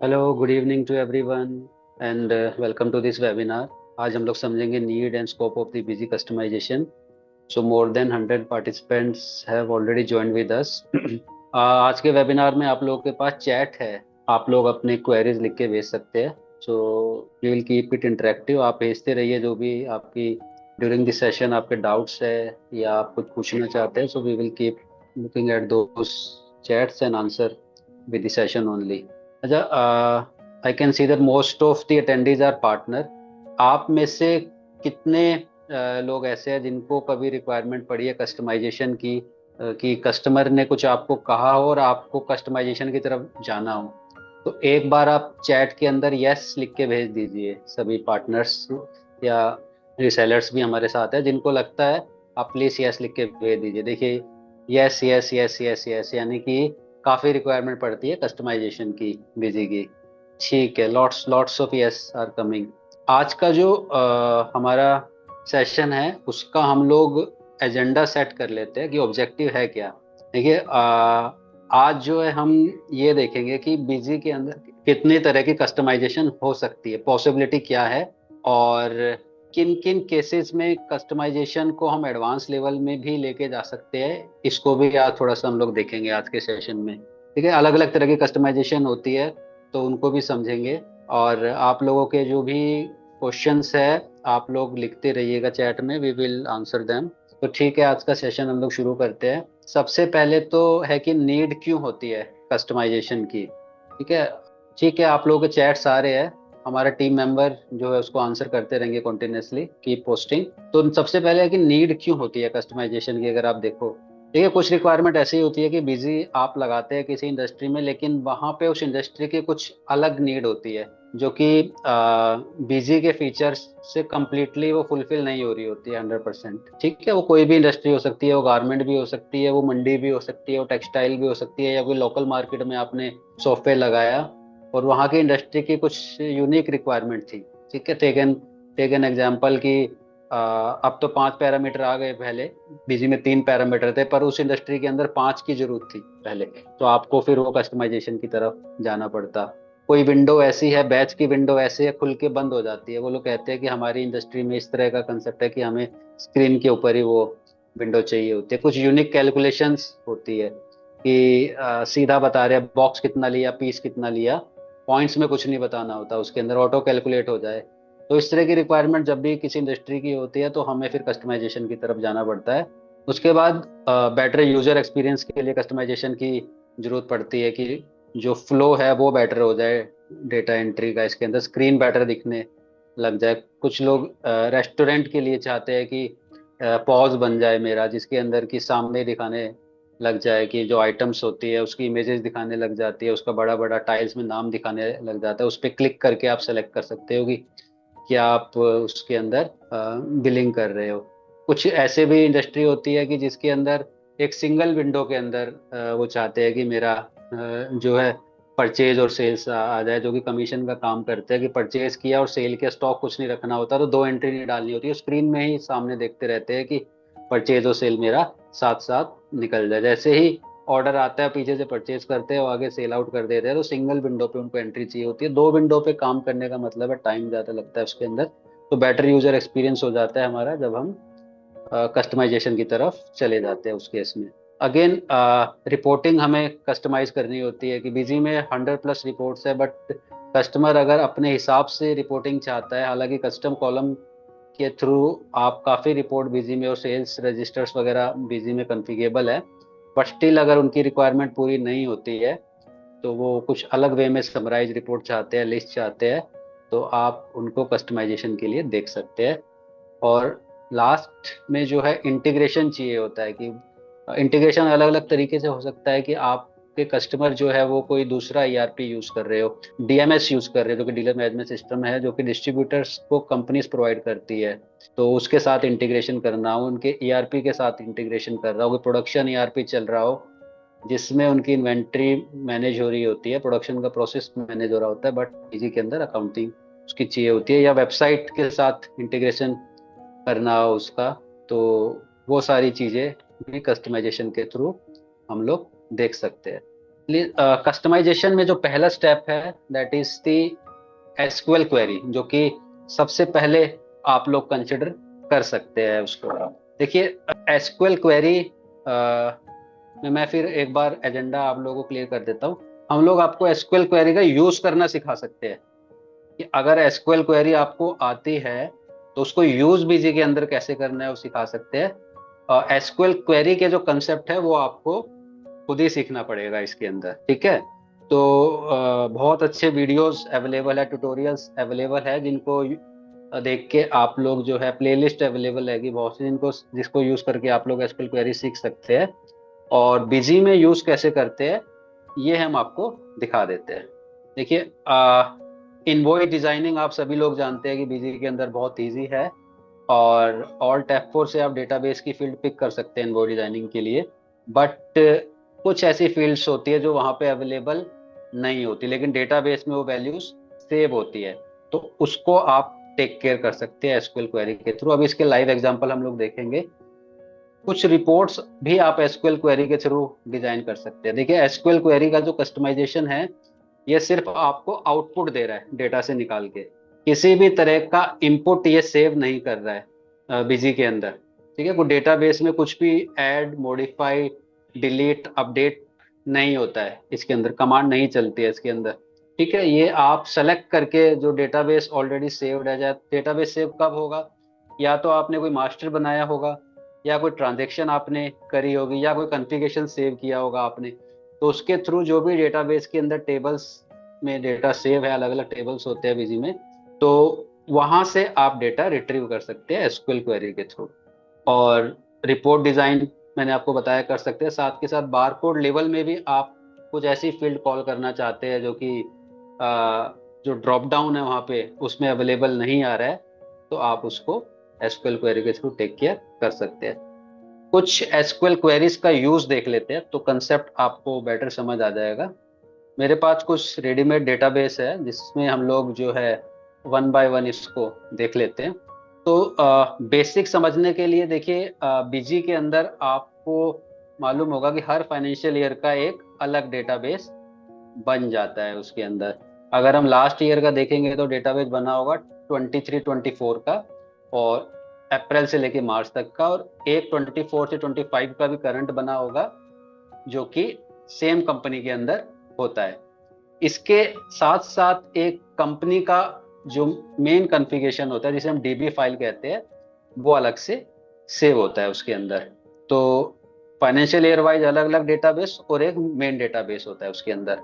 Hello, good evening to everyone and welcome to this webinar. आज हम लोग समझेंगे need and scope of the Busy customization. So more than 100 participants have already joined with us. आज के webinar में आप लोगों के पास चैट है। आप लोग अपने क्वेरीज लिख के भेज सकते हैं। So we will keep it interactive. आप भेजते रहिए जो भी आपकी ड्यूरिंग दिस सेशन आपके डाउट्स है या आप कुछ पूछना चाहते हैं। So we will keep looking at those chats and answer with the session only. अच्छा, I can see that most of the attendees are partner. आप में से कितने लोग ऐसे हैं जिनको कभी रिक्वायरमेंट पड़ी है कस्टमाइजेशन की, कि कस्टमर ने कुछ आपको कहा हो और आपको कस्टमाइजेशन की तरफ जाना हो? तो एक बार आप चैट के अंदर यस लिख के भेज दीजिए। सभी पार्टनर्स या रिसेलर्स भी हमारे साथ है जिनको लगता है, आप प्लीज यस लिख के भेज दीजिए। देखिए, yes yes yes yes yes यानी कि काफी रिक्वायरमेंट पड़ती है कस्टमाइजेशन की, बिजी की। ठीक है, lots lots of yes are coming. आज का जो हमारा सेशन है उसका हम लोग एजेंडा सेट कर लेते हैं कि ऑब्जेक्टिव है क्या। देखिए, आज जो है हम ये देखेंगे कि बिजी के अंदर कितनी तरह की कस्टमाइजेशन हो सकती है, पॉसिबिलिटी क्या है, और किन किन केसेस में कस्टमाइजेशन को हम एडवांस लेवल में भी लेके जा सकते हैं। इसको भी आज थोड़ा सा हम लोग देखेंगे आज के सेशन में। ठीक है, अलग अलग तरह की कस्टमाइजेशन होती है तो उनको भी समझेंगे। और आप लोगों के जो भी क्वेश्चंस है आप लोग लिखते रहिएगा चैट में, वी विल आंसर देम। तो ठीक है, आज का सेशन हम लोग शुरू करते हैं। सबसे पहले तो है कि नीड क्यों होती है कस्टमाइजेशन की। ठीक है, ठीक है, आप लोगों के चैट्स आ रहे हैं। हमारा टीम मेंबर जो है उसको आंसर करते रहेंगे कॉन्टिन्यूसली की पोस्टिंग। तो सबसे पहले है कि नीड क्यों होती है कस्टमाइजेशन की। अगर आप देखो, ठीक है, कुछ रिक्वायरमेंट ऐसी होती है कि बिजी आप लगाते हैं किसी इंडस्ट्री में, लेकिन वहां पे उस इंडस्ट्री की कुछ अलग नीड होती है जो कि बिजी के फीचर्स से कम्प्लीटली वो फुलफिल नहीं हो रही होती है 100%। ठीक है, वो कोई भी इंडस्ट्री हो सकती है, वो गारमेंट भी हो सकती है, वो मंडी भी हो सकती है, वो टेक्सटाइल भी हो सकती है, या कोई लोकल मार्केट में आपने सॉफ्टवेयर लगाया और वहाँ की इंडस्ट्री की कुछ यूनिक रिक्वायरमेंट थी। ठीक है, टेकन टेकन एग्जाम्पल की अब तो 5 पैरामीटर आ गए, पहले बिजी में 3 पैरामीटर थे, पर उस इंडस्ट्री के अंदर 5 की जरूरत थी पहले। तो आपको फिर वो कस्टमाइजेशन की तरफ जाना पड़ता। कोई विंडो ऐसी है, बैच की विंडो ऐसी है खुल के बंद हो जाती है, वो लोग कहते हैं कि हमारी इंडस्ट्री में इस तरह का कंसेप्ट है कि हमें स्क्रीन के ऊपर ही वो विंडो चाहिए होती है। कुछ यूनिक कैलकुलेशंस होती है कि सीधा बता रहे हैं बॉक्स कितना लिया, पीस कितना लिया, पॉइंट्स में कुछ नहीं बताना होता, उसके अंदर ऑटो कैलकुलेट हो जाए। तो इस तरह की रिक्वायरमेंट जब भी किसी इंडस्ट्री की होती है तो हमें फिर कस्टमाइजेशन की तरफ जाना पड़ता है। उसके बाद बेटर यूजर एक्सपीरियंस के लिए कस्टमाइजेशन की जरूरत पड़ती है कि जो फ्लो है वो बेटर हो जाए, डेटा एंट्री का इसके अंदर स्क्रीन बेटर दिखने लग जाए। कुछ लोग रेस्टोरेंट के लिए चाहते हैं कि पॉज बन जाए मेरा, जिसके अंदर की सामने दिखाने लग जाए कि जो आइटम्स होती है उसकी इमेजेस दिखाने लग जाती है, उसका बड़ा बड़ा टाइल्स में नाम दिखाने लग जाता है। उस पर क्लिक करके आप सेलेक्ट कर सकते हो कि क्या आप उसके अंदर बिलिंग कर रहे हो। कुछ ऐसे भी इंडस्ट्री होती है कि जिसके अंदर एक सिंगल विंडो के अंदर वो चाहते हैं कि मेरा जो है परचेज और सेल्स आ जाए, जो कि कमीशन का काम करते हैं कि परचेज किया और सेल के स्टॉक कुछ नहीं रखना होता, तो दो एंट्री नहीं डालनी होती है, स्क्रीन में ही सामने देखते रहते हैं कि परचेज और सेल मेरा साथ साथ निकल जाए। जैसे ही ऑर्डर आता है पीछे से परचेज करते हैं और आगे सेल आउट कर देते हैं, तो सिंगल विंडो पे उनको एंट्री चाहिए होती है। दो विंडो पे काम करने का मतलब है टाइम ज्यादा लगता है उसके अंदर। तो बेटर यूजर एक्सपीरियंस हो जाता है हमारा जब हम कस्टमाइजेशन की तरफ चले जाते हैं उस केस में। अगेन, रिपोर्टिंग हमें कस्टमाइज करनी होती है कि बिजी में 100+ रिपोर्ट्स है, बट कस्टमर अगर अपने हिसाब से रिपोर्टिंग चाहता है, हालांकि कस्टम कॉलम के थ्रू आप काफ़ी रिपोर्ट बिजी में और सेल्स रजिस्टर्स वगैरह बिजी में कॉन्फ़िगरेबल है, बट स्टिल अगर उनकी रिक्वायरमेंट पूरी नहीं होती है तो वो कुछ अलग वे में समराइज रिपोर्ट चाहते हैं, लिस्ट चाहते हैं, तो आप उनको कस्टमाइजेशन के लिए देख सकते हैं। और लास्ट में जो है इंटीग्रेशन चाहिए होता है कि इंटीग्रेशन अलग अलग तरीके से हो सकता है कि आपके कस्टमर जो है वो कोई दूसरा ईआरपी यूज कर रहे हो, डीएमएस यूज कर रहे हो, जो कि डीलर मैनेजमेंट सिस्टम है, जो कि डिस्ट्रीब्यूटर्स को कंपनीज प्रोवाइड करती है। तो उसके साथ इंटीग्रेशन करना हो, उनके ईआरपी के साथ इंटीग्रेशन कर रहा हो, कोई प्रोडक्शन ईआरपी चल रहा हो जिसमें उनकी इन्वेंट्री मैनेज हो रही होती है, प्रोडक्शन का प्रोसेस मैनेज हो रहा होता है, बट इजी के अंदर अकाउंटिंग उसकी चाहिए होती है, या वेबसाइट के साथ इंटीग्रेशन करना हो उसका। तो वो सारी चीजें भी कस्टमाइजेशन के थ्रू हम लोग देख सकते हैं। कस्टमाइजेशन में जो पहला स्टेप है that is the SQL query, जो कि सबसे पहले आप लोग कंसिडर कर सकते हैं उसको। देखिए, एसक्यूएल क्वेरी में मैं फिर एक बार एजेंडा आप लोगों को क्लियर कर देता हूँ। हम लोग आपको एसक्यूएल क्वेरी का यूज करना सिखा सकते हैं कि अगर एसक्यूएल क्वेरी आपको आती है तो उसको यूज बीजी के अंदर कैसे करना है वो सिखा सकते हैं। एसक्यूएल क्वेरी के जो कंसेप्ट है वो आपको खुद ही सीखना पड़ेगा इसके अंदर, ठीक है। तो बहुत अच्छे वीडियोस अवेलेबल है, ट्यूटोरियल्स अवेलेबल है, जिनको देख के आप लोग जो है, प्लेलिस्ट अवेलेबल है बहुत सी, जिनको जिसको यूज करके आप लोग एसक्यूएल क्वेरी सीख सकते हैं। और बिजी में यूज कैसे करते हैं ये हम आपको दिखा देते हैं। देखिए, इनवॉइस डिजाइनिंग आप सभी लोग जानते हैं कि बिजी के अंदर बहुत इजी है, और ऑल्ट F4 से आप डेटाबेस की फील्ड पिक कर सकते हैं इनवॉइस डिजाइनिंग के लिए। बट कुछ ऐसी फील्ड्स होती है जो वहां पे अवेलेबल नहीं होती, लेकिन डेटाबेस में वो वैल्यूज सेव होती है, तो उसको आप टेक केयर कर सकते हैं एसक्यूएल क्वेरी के थ्रू। अब इसके लाइव एग्जांपल हम लोग देखेंगे। कुछ रिपोर्ट्स भी आप एसक्यूएल क्वेरी के थ्रू डिजाइन कर सकते हैं। देखिए, एसक्यूएल क्वेरी का जो कस्टमाइजेशन है, ये सिर्फ आपको आउटपुट दे रहा है डेटा से निकाल के, किसी भी तरह का इनपुट ये सेव नहीं कर रहा है बिजी के अंदर, ठीक है। कोई डेटाबेस में कुछ भी ऐड, मॉडिफाई, डिलीट, अपडेट नहीं होता है इसके अंदर, कमांड नहीं चलती है इसके अंदर, ठीक है। ये आप सेलेक्ट करके जो डेटाबेस ऑलरेडी सेव्ड है, डेटाबेस सेव कब होगा, या तो आपने कोई मास्टर बनाया होगा, या कोई ट्रांजेक्शन आपने करी होगी, या कोई कॉन्फ़िगरेशन सेव किया होगा आपने, तो उसके थ्रू जो भी डेटाबेस के अंदर टेबल्स में डेटा सेव है, अलग अलग टेबल्स होते हैं बिजी में, तो वहां से आप डेटा रिट्रीव कर सकते हैं एसक्यूएल क्वेरी के थ्रू। और रिपोर्ट डिजाइन मैंने आपको बताया कर सकते हैं। साथ के साथ बारकोड लेवल में भी आप कुछ ऐसी फील्ड कॉल करना चाहते हैं जो कि जो ड्रॉप डाउन है वहां पे उसमें अवेलेबल नहीं आ रहा है, तो आप उसको एसक्यूएल क्वेरी के थ्रू टेक केयर कर सकते हैं। कुछ एसक्यूएल क्वेरीज का यूज देख लेते हैं तो कंसेप्ट आपको बेटर समझ आ जाएगा। मेरे पास कुछ रेडीमेड डेटाबेस है जिसमें हम लोग जो है वन बाय वन इसको देख लेते हैं। तो बेसिक समझने के लिए देखिए, बीजी के अंदर आपको मालूम होगा कि हर फाइनेंशियल ईयर का एक अलग डेटाबेस बन जाता है उसके अंदर। अगर हम लास्ट ईयर का देखेंगे तो डेटाबेस बना होगा 23-24 का, और अप्रैल से लेके मार्च तक का, और एक 24 से 25 का भी करंट बना होगा जो कि सेम कंपनी के अंदर होता है। इसके साथ साथ एक कंपनी का जो मेन कॉन्फ़िगरेशन होता है जिसे हम डीबी फाइल कहते हैं, वो अलग से सेव होता है उसके अंदर। तो फाइनेंशियल ईयर वाइज अलग अलग डेटाबेस और एक मेन डेटाबेस होता है उसके अंदर।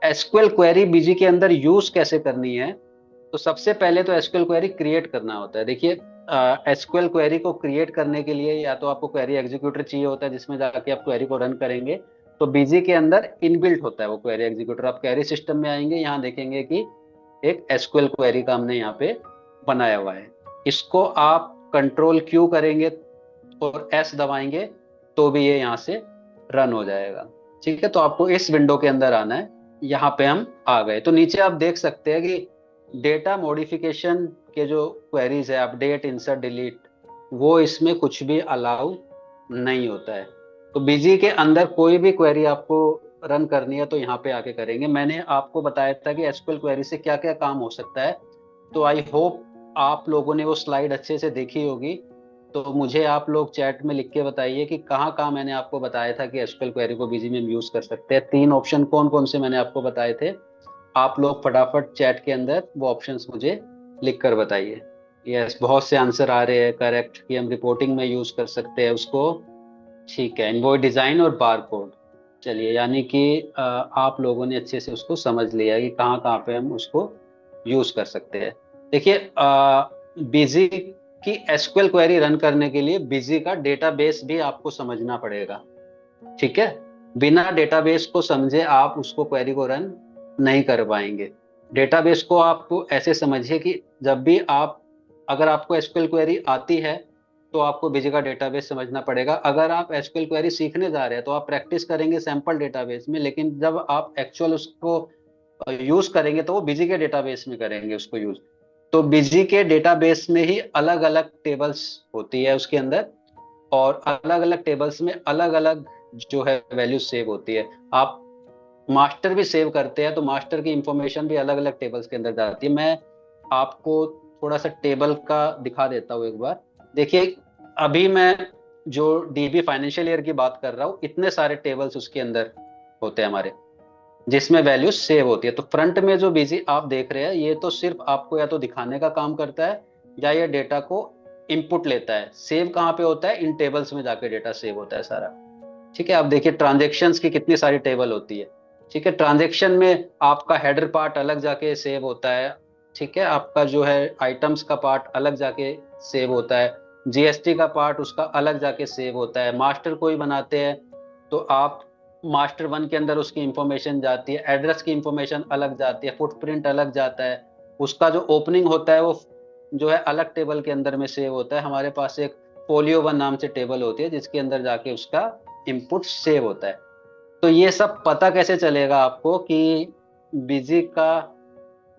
एसक्यूएल क्वेरी बीजी के अंदर यूज कैसे करनी है, तो सबसे पहले तो एसक्यूएल क्वेरी क्रिएट करना होता है। देखिए, एसक्यूएल क्वेरी को क्रिएट करने के लिए या तो आपको क्वेरी एग्जीक्यूटर चाहिए होता है जिसमें जाके आप क्वेरी को रन करेंगे, तो बीजी के अंदर इनबिल्ट होता है वो क्वेरी एग्जीक्यूटर। आप क्वेरी सिस्टम में आएंगे, यहाँ देखेंगे कि एक एसक्यूएल क्वेरी का हमने यहाँ पे बनाया हुआ है। इसको आप कंट्रोल क्यू करेंगे और एस दबाएंगे तो भी ये यहाँ से रन हो जाएगा, ठीक है। तो आपको इस विंडो के अंदर आना है। यहाँ पे हम आ गए, तो नीचे आप देख सकते हैं कि डेटा मॉडिफिकेशन के जो क्वेरीज है, अपडेट, इंसर्ट, डिलीट, वो इसमें कुछ भी अलाउ नहीं होता है। तो बीजी के अंदर कोई भी क्वेरी आपको रन करनी है तो यहाँ पे आके करेंगे। मैंने आपको बताया था कि एसक्यूएल क्वेरी से क्या क्या काम हो सकता है, तो आई होप आप लोगों ने वो स्लाइड अच्छे से देखी होगी। तो मुझे आप लोग चैट में लिख के बताइए कि कहाँ कहाँ मैंने आपको बताया था कि एसक्यूएल क्वेरी को बीजी में यूज कर सकते हैं। 3 ऑप्शन कौन कौन से मैंने आपको बताए थे, आप लोग फटाफट चैट के अंदर वो ऑप्शंस मुझे लिख कर बताइए। यस, बहुत से आंसर आ रहे हैं करेक्ट कि हम रिपोर्टिंग में यूज कर सकते हैं उसको, ठीक है। इनवॉइस डिजाइन और बार कोड, चलिए, यानी कि आप लोगों ने अच्छे से उसको समझ लिया है कि कहाँ कहाँ पे हम उसको यूज कर सकते हैं। देखिए, बिजी की एसक्यूएल क्वेरी रन करने के लिए बिजी का डेटाबेस भी आपको समझना पड़ेगा, ठीक है। बिना डेटाबेस को समझे आप उसको क्वेरी को रन नहीं कर पाएंगे। डेटाबेस को आपको ऐसे समझिए कि जब भी आप, अगर आपको एसक्यूएल क्वेरी आती है तो आपको बिजी का डेटाबेस समझना पड़ेगा। अगर आप एसक्यूएल क्वेरी सीखने जा रहे हैं तो आप प्रैक्टिस करेंगे सैंपल डेटाबेस में, लेकिन जब आप एक्चुअल उसको यूज करेंगे तो वो बिजी के डेटाबेस में करेंगे उसको यूज। तो बिजी के डेटाबेस में ही अलग अलग टेबल्स होती है उसके अंदर, और अलग अलग टेबल्स में अलग अलग जो है वैल्यू सेव होती है। आप मास्टर भी सेव करते हैं तो मास्टर की इंफॉर्मेशन भी अलग अलग टेबल्स के अंदर जाती है। मैं आपको थोड़ा सा टेबल का दिखा देता हूँ एक बार। देखिए, अभी मैं जो डीबी फाइनेंशियल ईयर की बात कर रहा हूँ, इतने सारे टेबल्स उसके अंदर होते हैं हमारे, जिसमें वैल्यू सेव होती है। तो फ्रंट में जो बीजी आप देख रहे हैं, ये तो सिर्फ आपको या तो दिखाने का काम करता है, या ये डेटा को इनपुट लेता है। सेव कहाँ पे होता है? इन टेबल्स में जाके डेटा सेव होता है सारा। ठीक है, आप देखिए ट्रांजेक्शन्स की कितनी सारी टेबल होती है। ठीक है, ट्रांजेक्शन में आपका हेडर पार्ट अलग जाके सेव होता है। ठीक है, आपका जो है आइटम्स का पार्ट अलग जाके सेव होता है। जीएसटी का पार्ट उसका अलग जाके सेव होता है। मास्टर कोई बनाते हैं तो आप मास्टर वन के अंदर उसकी इंफॉर्मेशन जाती है, एड्रेस की इंफॉर्मेशन अलग जाती है, फुटप्रिंट अलग जाता है। उसका जो ओपनिंग होता है वो जो है अलग टेबल के अंदर में सेव होता है। हमारे पास एक फोलियो वन नाम से टेबल होती है, जिसके अंदर जाके उसका इनपुट सेव होता है। तो ये सब पता कैसे चलेगा आपको कि बिजी का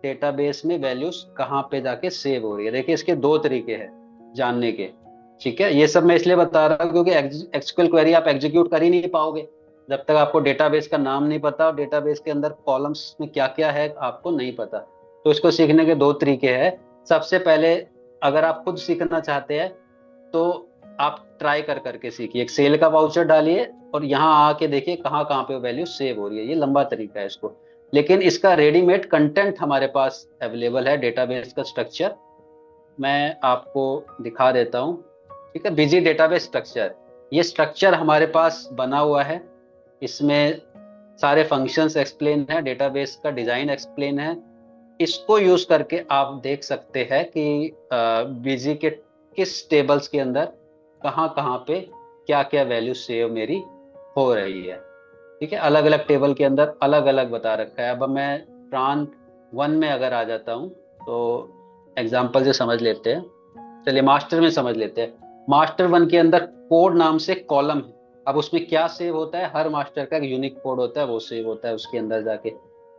डेटाबेस में वैल्यूज कहाँ पे जाके सेव हो रही है? देखिए, इसके दो तरीके हैं जानने के। ठीक है, ये सब मैं इसलिए बता रहा हूँ क्योंकि एक्सक्यूएल क्वेरी आप एग्जीक्यूट कर ही नहीं पाओगे जब तक आपको डेटाबेस का नाम नहीं पता और डेटाबेस के अंदर कॉलम्स में क्या क्या है आपको नहीं पता। तो इसको सीखने के दो तरीके हैं। सबसे पहले, अगर आप खुद सीखना चाहते हैं तो आप ट्राई कर करके सीखिए। एक सेल का वाउचर डालिए और यहाँ आके देखिए कहाँ कहाँ पे वैल्यू सेव हो रही है। ये लंबा तरीका है इसको, लेकिन इसका रेडीमेड कंटेंट हमारे पास अवेलेबल है, डेटाबेस का स्ट्रक्चर मैं आपको दिखा देता हूँ। ठीक है, बिजी डेटाबेस स्ट्रक्चर, ये स्ट्रक्चर हमारे पास बना हुआ है। इसमें सारे फंक्शंस एक्सप्लेन है, डेटाबेस का डिजाइन एक्सप्लेन है। इसको यूज करके आप देख सकते हैं कि बिजी के किस टेबल्स के अंदर कहाँ कहाँ पे क्या क्या वैल्यू सेव मेरी हो रही है। ठीक है, अलग अलग टेबल के अंदर अलग अलग बता रखा है। अब मैं ट्रान वन में अगर आ जाता हूँ तो एग्जाम्पल से समझ लेते हैं। चलिए मास्टर में समझ लेते हैं। मास्टर वन के अंदर कोड नाम से कॉलम है। अब उसमें क्या सेव होता है? हर मास्टर का एक यूनिक कोड होता है, वो सेव होता है उसके अंदर जाके।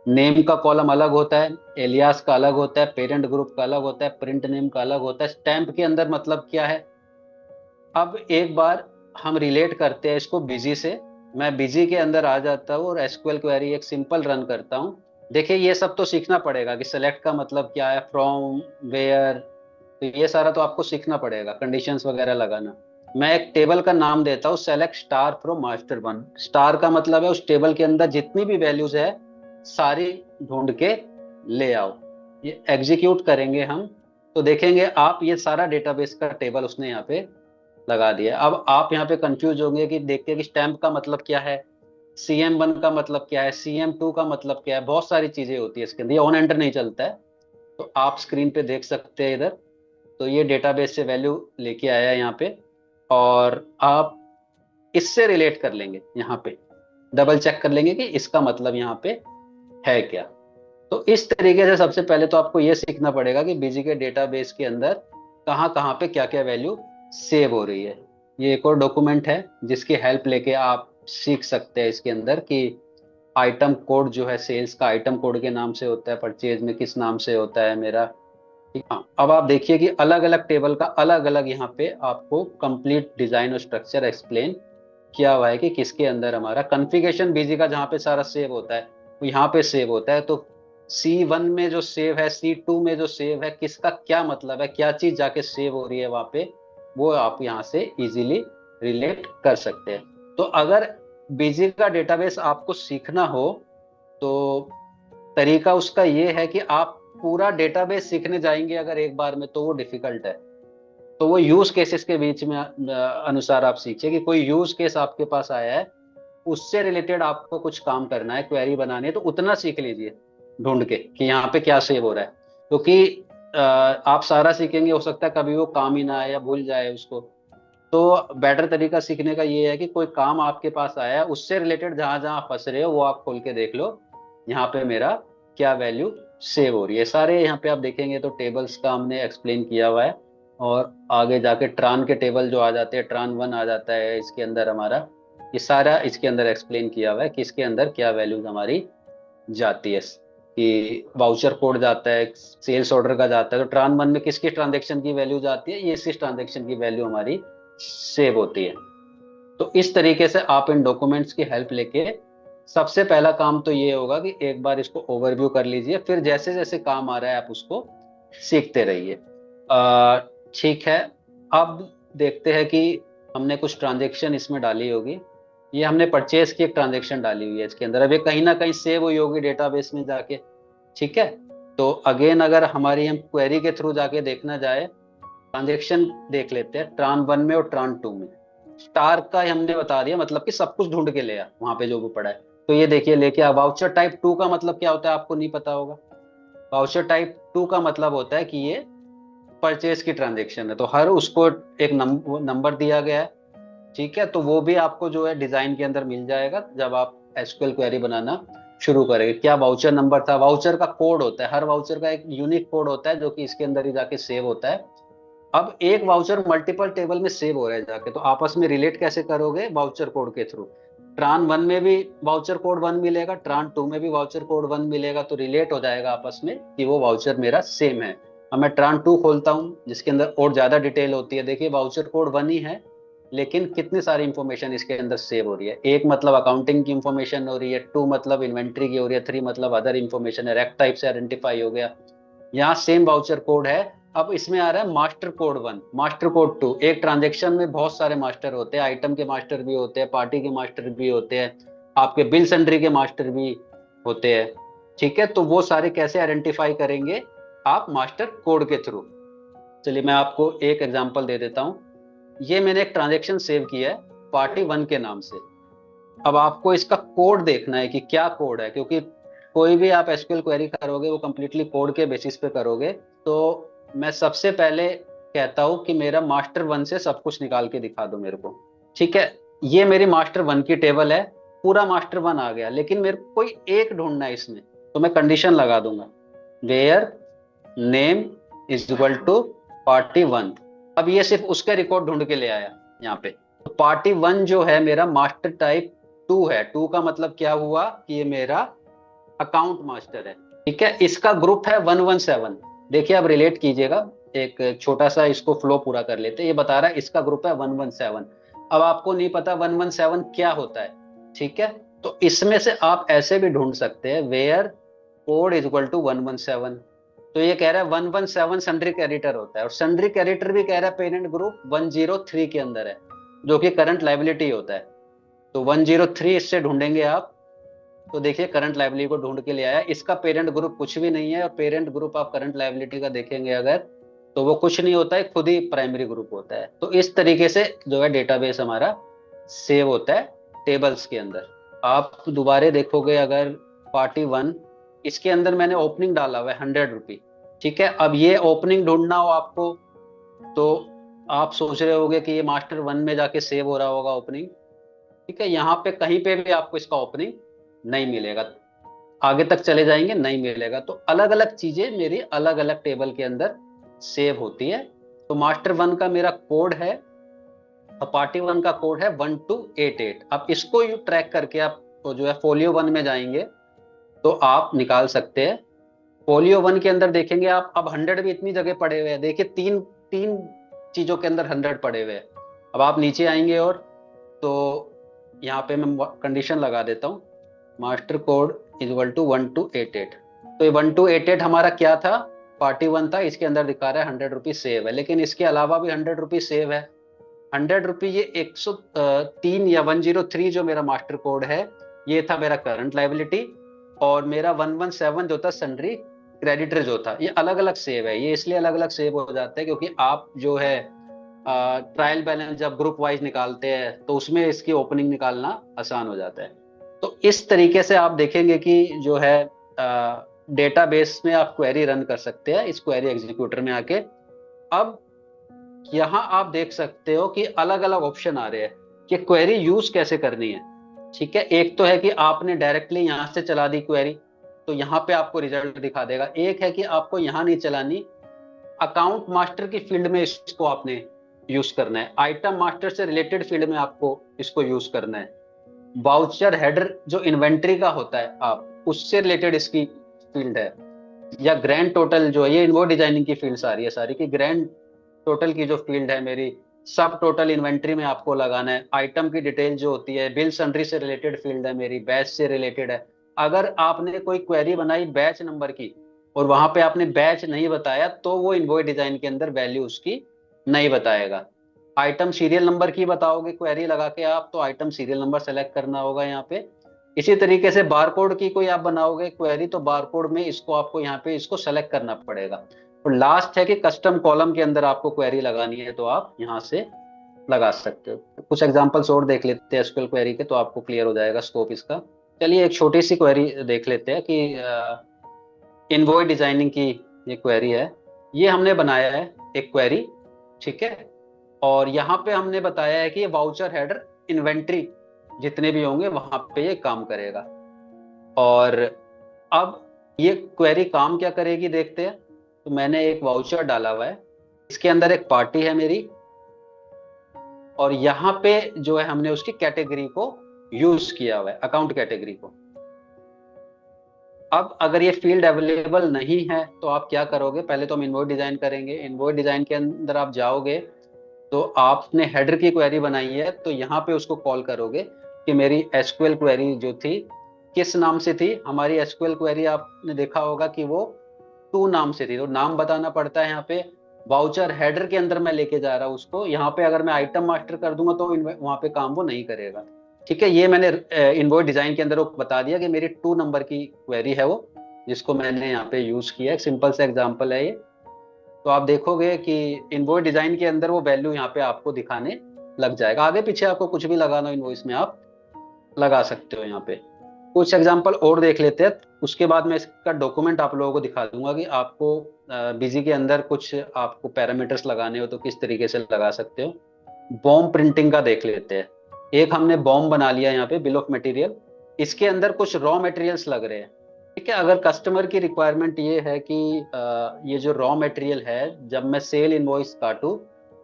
नेम का कॉलम अलग होता है, एलियास का अलग होता है, पेरेंट ग्रुप का अलग होता है, प्रिंट नेम का अलग होता है। स्टैंप के अंदर मतलब क्या है? अब एक बार हम रिलेट करते हैं इसको बिजी से। मैं बिजी के अंदर आ जाता हूँ और एसक्यूएल क्वेरी एक सिंपल रन करता हूँ। देखिए, ये सब तो सीखना पड़ेगा कि सेलेक्ट का मतलब क्या है, फ्रॉम, वेयर, तो ये सारा तो आपको सीखना पड़ेगा, कंडीशंस वगैरह लगाना। मैं एक टेबल का नाम देता हूँ, select star from master one. Star का मतलब है उस टेबल के अंदर जितनी भी वैल्यूज है सारी ढूंढ के ले आओ। ये एग्जीक्यूट करेंगे हम तो देखेंगे आप, ये सारा डेटाबेस का टेबल उसने यहाँ पे लगा दिया। अब आप यहाँ पे कंफ्यूज होंगे कि देखते कि स्टैम्प का मतलब क्या है, सीएम वन का मतलब क्या है, सीएम टू का मतलब क्या है। बहुत सारी चीजें होती है इसके अंदर, ये ऑन एंटर नहीं चलता है। तो आप स्क्रीन पे देख सकते हैं इधर। तो ये डेटाबेस से वैल्यू लेके आया है यहाँ पे, और आप इससे रिलेट कर लेंगे, यहाँ पे डबल चेक कर लेंगे कि इसका मतलब यहाँ पे है क्या। तो इस तरीके से सबसे पहले तो आपको ये सीखना पड़ेगा कि बीजी के डेटाबेस के अंदर कहाँ कहाँ पे क्या क्या वैल्यू सेव हो रही है। ये एक और डॉक्यूमेंट है जिसकी हेल्प लेके आप सीख सकते हैं इसके अंदर कि आइटम कोड जो है सेल्स का आइटम कोड के नाम से होता है, परचेज में किस नाम से होता है मेरा। हाँ, अब आप देखिए कि अलग अलग टेबल का अलग अलग यहाँ पे आपको कंप्लीट डिजाइन और स्ट्रक्चर एक्सप्लेन किया हुआ है कि किसके अंदर हमारा कॉन्फ़िगरेशन बीजी का जहाँ पे सारा सेव होता है वो यहाँ पे सेव होता है। तो C1 में जो सेव है, C2 में जो सेव है, किसका क्या मतलब है, क्या चीज जाके सेव हो रही है वहां पे, वो आप यहाँ से इजीली रिलेट कर सकते हैं। तो अगर बीजी का डेटाबेस आपको सीखना हो तो तरीका उसका ये है कि आप पूरा डेटाबेस सीखने जाएंगे अगर एक बार में तो वो डिफिकल्ट है। तो वो यूज केसेस के बीच में अनुसार आप सीखिए कि कोई यूज केस आपके पास आया है, उससे रिलेटेड आपको कुछ काम करना है, क्वेरी बनानी है, तो उतना सीख लीजिए ढूंढ के कि यहाँ पे क्या सेव हो रहा है। क्योंकि आप सारा सीखेंगे, हो सकता है कभी वो काम ही ना आए या भूल जाए उसको। तो बेटर तरीका सीखने का ये है कि कोई काम आपके पास आया है, उससे रिलेटेड जहां जहां फंस रहे हो वो आप खोल के देख लो, यहाँ पे मेरा क्या वैल्यू सेव हो रही है। सारे यहाँ पे आप देखेंगे तो टेबल्स का हमने एक्सप्लेन किया हुआ है। और आगे जाके ट्रान के टेबल जो आ जाते हैं, ट्रान वन आ जाता है इसके अंदर हमारा, ये सारा इसके अंदर एक्सप्लेन किया हुआ है कि इसके अंदर क्या वैल्यूज हमारी जाती है। कि वाउचर कोड जाता है, सेल्स ऑर्डर का जाता है, तो ट्रान वन में किस किस ट्रांजेक्शन की वैल्यू जाती है, ये इस ट्रांजेक्शन की वैल्यू हमारी सेव होती है। तो इस तरीके से आप इन डॉक्यूमेंट्स की हेल्प लेके सबसे पहला काम तो ये होगा कि एक बार इसको ओवरव्यू कर लीजिए, फिर जैसे जैसे काम आ रहा है आप उसको सीखते रहिए। ठीक है, अब देखते हैं कि हमने कुछ ट्रांजेक्शन इसमें डाली होगी। ये हमने परचेज की एक ट्रांजेक्शन डाली हुई है इसके अंदर, अब ये कहीं ना कहीं सेव हुई होगी डेटाबेस में जाके। ठीक है, तो अगेन अगर हमारी हम क्वेरी के थ्रू जाके देखना जाए, ट्रांजेक्शन देख लेते हैं ट्रान 1 में और ट्रान 2 में। स्टार का ही हमने बता दिया, मतलब कि सब कुछ ढूंढ के ले आ वहां पे जो भी पड़ा है। तो ये देखिए लेके आ। वाउचर टाइप 2 का मतलब क्या होता है आपको नहीं पता होगा। वाउचर टाइप 2 का मतलब होता है कि ये परचेज की ट्रांजेक्शन है, तो हर उसको एक नंबर दिया गया है। ठीक है, तो वो भी आपको जो है डिजाइन के अंदर मिल जाएगा जब आप एसक्यूएल क्वेरी बनाना शुरू करेंगे। क्या वाउचर नंबर था, वाउचर का कोड होता है, हर वाउचर का एक यूनिक कोड होता है जो कि इसके अंदर ही जाके सेव होता है। अब एक वाउचर मल्टीपल टेबल में सेव हो रहा है जाके, तो आपस में रिलेट कैसे करोगे, वाउचर कोड के थ्रू। ट्रान 1 में भी वाउचर कोड 1 मिलेगा, ट्रान 2 में भी वाउचर कोड 1 मिलेगा, तो रिलेट हो जाएगा आपस में कि वो वाउचर मेरा सेम है। अब मैं ट्रान 2 खोलता हूँ जिसके अंदर और ज्यादा डिटेल होती है। देखिए वाउचर कोड 1 ही है, लेकिन कितनी सारी इंफॉर्मेशन इसके अंदर सेव हो रही है। एक मतलब अकाउंटिंग की इंफॉर्मेशन हो रही है, 2 मतलब इन्वेंट्री की हो रही है, 3 मतलब अदर इंफॉर्मेशन है, रेक टाइप से आइडेंटिफाई हो गया। यहाँ सेम वाउचर कोड है। अब इसमें आ रहा है मास्टर कोड 1, मास्टर कोड 2। एक ट्रांजेक्शन में बहुत सारे मास्टर होते हैं, आइटम के मास्टर भी होते हैं, पार्टी के मास्टर भी होते हैं, आपके बिल सन्ड्री के मास्टर भी होते हैं। ठीक है, तो वो सारे कैसे आइडेंटिफाई करेंगे आप, मास्टर कोड के थ्रू। चलिए मैं आपको एक एग्जांपल दे देता हूँ। ये मैंने एक ट्रांजेक्शन सेव किया है पार्टी 1 के नाम से। अब आपको इसका कोड देखना है कि क्या कोड है, क्योंकि कोई भी आप एसक्यूएल क्वेरी करोगे वो कंप्लीटली कोड के बेसिस पे करोगे। तो मैं सबसे पहले कहता हूं कि मेरा मास्टर 1 से सब कुछ निकाल के दिखा दो मेरे को। ठीक है, ये मेरी मास्टर 1 की टेबल है, पूरा मास्टर 1 आ गया, लेकिन मेरे को कोई एक ढूंढना है इसमें। तो मैं कंडीशन लगा दूंगा, where name is equal to party 1। अब ये सिर्फ उसके रिकॉर्ड ढूंढ के ले आया यहाँ पे। तो पार्टी 1 जो है मेरा मास्टर टाइप 2 है। 2 का मतलब क्या हुआ कि ये मेरा अकाउंट मास्टर है। ठीक है, इसका ग्रुप है 117। देखिए आप रिलेट कीजिएगा, एक छोटा सा इसको फ्लो पूरा कर लेते हैं। ये बता रहा है इसका ग्रुप है 117। अब आपको नहीं पता 117 क्या होता है। ठीक है, तो इसमें से आप ऐसे भी ढूंढ सकते हैं, where code is equal to 117। तो ये कह रहा है 117 सन्ड्री क्रेडिटर होता है, और सन्ड्री क्रेडिटर भी कह रहा है पेरेंट ग्रुप 103 के अंदर है, जो कि करंट लाइबिलिटी होता है। तो 103 इससे ढूंढेंगे आप। तो देखिए करंट लाइबिलिटी को ढूंढ के ले आया। इसका पेरेंट ग्रुप कुछ भी नहीं है, और पेरेंट ग्रुप आप करंट लाइबिलिटी का देखेंगे अगर, तो वो कुछ नहीं होता है, खुद ही प्राइमरी ग्रुप होता है। तो इस तरीके से जो है डेटाबेस हमारा सेव होता है टेबल्स के अंदर। आप दोबारे देखोगे अगर पार्टी 1, इसके अंदर मैंने ओपनिंग डाला हुआ है 100 रुपी। ठीक है, अब ये ओपनिंग ढूंढना हो आपको, तो आप सोच रहे होगे कि ये मास्टर 1 में जाके सेव हो रहा होगा ओपनिंग। ठीक है, यहाँ पे कहीं पे भी आपको इसका ओपनिंग नहीं मिलेगा, आगे तक चले जाएंगे नहीं मिलेगा। तो अलग अलग चीजें मेरी अलग अलग टेबल के अंदर सेव होती है। तो मास्टर 1 का मेरा कोड है, और पार्टी 1 का कोड है 1288। अब इसको यू ट्रैक करके आप तो जो है फोलियो 1 में जाएंगे तो आप निकाल सकते हैं। फोलियो 1 के अंदर देखेंगे आप, अब 100 भी इतनी जगह पड़े हुए हैं। देखिए तीन तीन चीजों के अंदर 100 पड़े हुए हैं। अब आप नीचे आएंगे और तो यहाँ पे मैं कंडीशन लगा देता हूँ, मास्टर कोड इक्वल टू 1288। तो ये 1288 हमारा क्या था, पार्टी 1 था, इसके अंदर दिखा रहा है 100 रुपीज सेव है, लेकिन इसके अलावा भी 100 रुपीज सेव है। 100 रुपी ये 103 या 103 जो मेरा मास्टर कोड है, ये था मेरा करंट लाइबिलिटी। और मेरा 117 जो था सन्ड्री क्रेडिटर जो था, ये अलग अलग सेव है। ये इसलिए अलग अलग सेव हो जाता है क्योंकि आप जो है ट्रायल बैलेंस जब ग्रुप वाइज निकालते हैं तो उसमें इसकी ओपनिंग निकालना आसान हो जाता है। तो इस तरीके से आप देखेंगे कि जो है डेटाबेस में आप क्वेरी रन कर सकते हैं इस क्वेरी एग्जीक्यूटर में आके। अब यहाँ आप देख सकते हो कि अलग अलग ऑप्शन आ रहे हैं कि क्वेरी यूज कैसे करनी है। ठीक है, एक तो है कि आपने डायरेक्टली यहाँ से चला दी क्वेरी, तो यहाँ पे आपको रिजल्ट दिखा देगा। एक है कि आपको यहाँ नहीं चलानी, अकाउंट मास्टर की फील्ड में इसको आपने यूज करना है, आइटम मास्टर से रिलेटेड फील्ड में आपको इसको यूज करना है। वाउचर हेडर जो इन्वेंट्री का होता है आप उससे रिलेटेड इसकी फील्ड है, या ग्रैंड टोटल जो है, ये वो डिजाइनिंग की फील्ड आ रही है सारी की। ग्रैंड टोटल की जो फील्ड है मेरी सब टोटल इन्वेंट्री में आपको लगाना है, आइटम की डिटेल जो होती है, बिल सन्ड्री से रिलेटेड फील्ड है मेरी, बैच से रिलेटेड है। अगर आपने कोई क्वेरी बनाई बैच नंबर की और वहां पे आपने बैच नहीं बताया तो वो इनवॉइस डिजाइन के अंदर वैल्यू उसकी नहीं बताएगा। आइटम सीरियल नंबर की बताओगे क्वेरी लगा के आप, तो आइटम सीरियल नंबर सेलेक्ट करना होगा यहाँ पे। इसी तरीके से बारकोड की कोई आप बनाओगे क्वेरी, तो बारकोड में इसको आपको यहाँ पे इसको सेलेक्ट करना पड़ेगा। और लास्ट है कि कस्टम कॉलम के अंदर आपको क्वेरी लगानी है तो आप यहाँ से लगा सकते हो। कुछ एग्जांपल्स और देख लेते हैं एसक्यूएल क्वेरी के, तो आपको क्लियर हो जाएगा स्कोप इसका। चलिए एक छोटी सी क्वेरी देख लेते हैं कि इनवॉइस डिजाइनिंग की ये क्वेरी है। ये हमने बनाया है एक क्वेरी, ठीक है। और यहाँ पे हमने बताया है कि ये वाउचर हेडर इन्वेंट्री जितने भी होंगे वहां पे ये काम करेगा। और अब ये क्वेरी काम क्या करेगी देखते हैं। तो मैंने एक वाउचर डाला हुआ है, इसके अंदर एक पार्टी है मेरी, और यहाँ पे जो है हमने उसकी कैटेगरी को यूज किया हुआ है, अकाउंट कैटेगरी को। अब अगर ये फील्ड अवेलेबल नहीं है तो आप क्या करोगे, पहले तो हम इनवॉइस डिजाइन करेंगे। इनवॉइस डिजाइन के अंदर आप जाओगे तो आपने हेडर की क्वेरी बनाई है, तो यहाँ पे उसको कॉल करोगे कि मेरी एसक्यूएल क्वेरी जो थी किस नाम से थी। हमारी एसक्यूएल क्वेरी आपने देखा होगा कि वो टू नाम से थी, तो नाम बताना पड़ता है यहाँ पे। वाउचर हेडर के अंदर मैं लेके जा रहा हूँ उसको, यहाँ पे अगर मैं आइटम मास्टर कर दूंगा तो वहां पे काम वो नहीं करेगा, ठीक है। ये मैंने इनवॉइस डिजाइन के अंदर वो बता दिया कि मेरी 2 नंबर की क्वेरी है वो, जिसको मैंने यहाँ पे यूज किया। एक सिंपल सा एग्जांपल है ये। तो आप देखोगे कि इनवॉइस डिजाइन के अंदर वो वैल्यू यहाँ पे आपको दिखाने लग जाएगा। आगे पीछे आपको कुछ भी लगाना हो इनवॉइस में आप लगा सकते हो यहाँ पे। कुछ एग्जांपल और देख लेते हैं, उसके बाद मैं इसका डॉक्यूमेंट आप लोगों को दिखा दूंगा कि आपको बिजी के अंदर कुछ आपको पैरामीटर्स लगाने हो तो किस तरीके से लगा सकते हो। बॉम्ब प्रिंटिंग का देख लेते हैं। एक हमने बॉम्ब बना लिया यहाँ पे, बिल ऑफ मटेरियल। इसके अंदर कुछ रॉ मटेरियल्स लग रहे हैं, ठीक है। अगर कस्टमर की रिक्वायरमेंट ये है कि ये जो रॉ मटेरियल है, जब मैं सेल इनवॉइस काटूं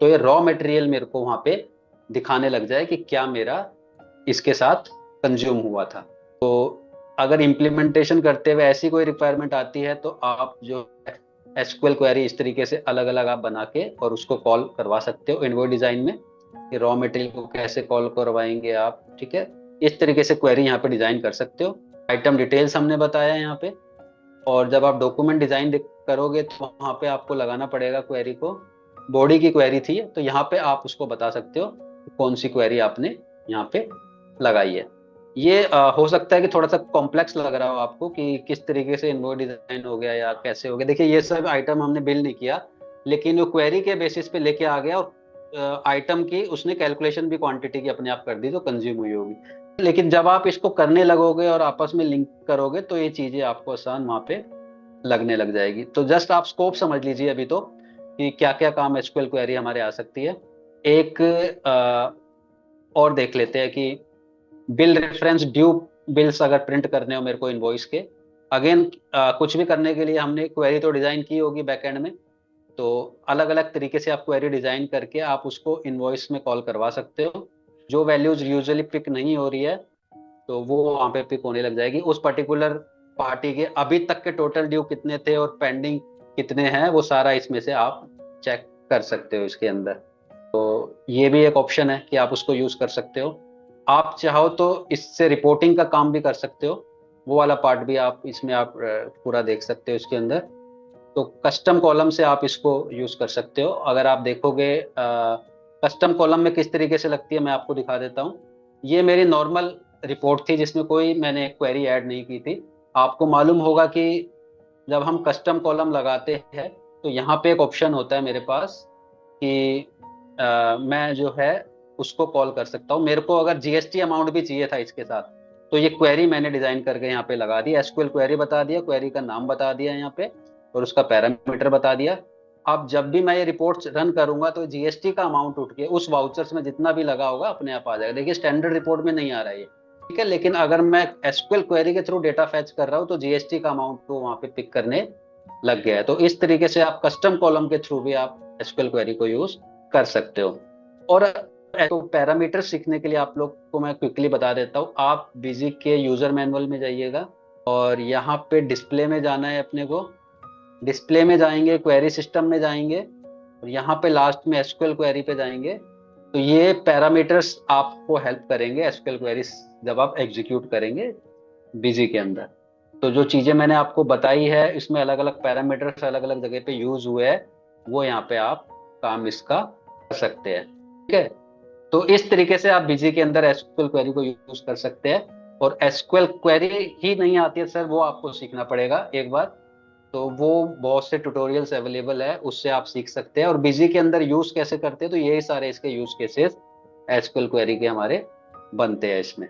तो ये रॉ मटेरियल मेरे को वहां पे दिखाने लग जाए कि क्या मेरा इसके साथ कंज्यूम हुआ था। तो अगर इम्प्लीमेंटेशन करते हुए ऐसी कोई रिक्वायरमेंट आती है तो आप जो एसक्यूएल क्वेरी इस तरीके से अलग अलग आप बना के और उसको कॉल करवा सकते हो इनवॉइस डिजाइन में, कि रॉ मटेरियल को कैसे कॉल करवाएंगे आप, ठीक है। इस तरीके से क्वेरी यहाँ पे डिजाइन कर सकते हो। आइटम डिटेल्स हमने बताया यहाँ पे। और जब आप डॉक्यूमेंट डिजाइन करोगे तो वहां पे आपको लगाना पड़ेगा क्वेरी को। बॉडी की क्वेरी थी तो यहाँ पे आप उसको बता सकते हो कौन सी क्वेरी आपने यहाँ पे लगाई है। ये हो सकता है कि थोड़ा सा कॉम्प्लेक्स लग रहा हो आपको कि किस तरीके से इनवॉइस डिजाइन हो गया या कैसे हो गया। देखिए ये सब आइटम हमने बिल नहीं किया, लेकिन वो क्वेरी के बेसिस पे लेके आ गया, और आइटम की उसने कैलकुलेशन भी क्वांटिटी की अपने आप कर दी, तो कंज्यूम हुई होगी। लेकिन जब आप इसको करने लगोगे और आपस में लिंक करोगे तो ये चीजें आपको आसान वहां पे लगने लग जाएगी। तो जस्ट आप स्कोप समझ लीजिए अभी तो कि क्या क्या काम एसक्यूएल क्वेरी हमारे आ सकती है। एक और देख लेते हैं कि बिल रेफरेंस ड्यू बिल्स अगर प्रिंट करने हो मेरे को इनवॉइस के। अगेन कुछ भी करने के लिए हमने क्वेरी तो डिजाइन की होगी बैकएंड में, तो अलग अलग तरीके से आप क्वेरी डिजाइन करके आप उसको इनवॉइस में कॉल करवा सकते हो। जो वैल्यूज यूजुअली पिक नहीं हो रही है तो वो वहां पे पिक होने लग जाएगी। उस पर्टिकुलर पार्टी के अभी तक के टोटल ड्यू कितने थे और पेंडिंग कितने हैं, वो सारा इसमें से आप चेक कर सकते हो इसके अंदर। तो ये भी एक ऑप्शन है कि आप उसको यूज कर सकते हो। आप चाहो तो इससे रिपोर्टिंग का काम भी कर सकते हो, वो वाला पार्ट भी आप इसमें आप पूरा देख सकते हो इसके अंदर। तो कस्टम कॉलम से आप इसको यूज कर सकते हो। अगर आप देखोगे कस्टम कॉलम में किस तरीके से लगती है, मैं आपको दिखा देता हूँ। ये मेरी नॉर्मल रिपोर्ट थी जिसमें कोई मैंने क्वेरी ऐड नहीं की थी। आपको मालूम होगा कि जब हम कस्टम कॉलम लगाते हैं तो यहाँ पे एक ऑप्शन होता है मेरे पास कि मैं जो है उसको कॉल कर सकता हूँ। मेरे को अगर जीएसटी अमाउंट भी चाहिए था इसके साथ, तो ये क्वेरी मैंने डिजाइन करके यहाँ पे लगा दी। एसक्यूएल क्वेरी बता दिया, क्वेरी का नाम बता दिया यहाँ पे, और उसका पैरामीटर बता दिया। अब जब भी मैं ये रिपोर्ट रन करूंगा तो जीएसटी का अमाउंट उठ के उस वाउचर्स में जितना भी लगा होगा अपने आप आ जाएगा। देखिए स्टैंडर्ड रिपोर्ट में नहीं आ रहा है ये, ठीक है। लेकिन अगर मैं एसक्यूएल क्वेरी के थ्रू डेटा फैच कर रहा हूँ तो जीएसटी का अमाउंट को वहां पे पिक करने लग गया है। तो इस तरीके से आप कस्टम कॉलम के थ्रू भी आप एसक्यूएल क्वेरी को यूज कर सकते हो। और तो पैरामीटर सीखने के लिए आप लोग को मैं क्विकली बता देता हूँ। आप बिजी के यूजर मैनुअल में जाइएगा और यहाँ पे डिस्प्ले में जाना है अपने को। डिस्प्ले में जाएंगे, क्वेरी सिस्टम में जाएंगे, और यहाँ पे लास्ट में एसक्यूएल क्वेरी पे जाएंगे। तो ये पैरामीटर्स आपको हेल्प करेंगे एसक्यूएल क्वेरी जब आप एग्जीक्यूट करेंगे बिजी के अंदर। तो जो चीजें मैंने आपको बताई है इसमें अलग अलग पैरामीटर्स अलग अलग जगह पे यूज हुए हैं, वो यहाँ पे आप काम इसका कर सकते हैं। ठीक है, तो इस तरीके से आप बिजी के अंदर एसक्यूएल क्वेरी को यूज कर सकते हैं। और एसक्यूएल क्वेरी ही नहीं आती है सर, वो आपको सीखना पड़ेगा एक बार। तो वो बहुत से ट्यूटोरियल्स अवेलेबल है, उससे आप सीख सकते हैं। और बिजी के अंदर यूज कैसे करते हैं, तो यही सारे इसके यूज केसेस एसक्यूएल क्वेरी के हमारे बनते हैं इसमें।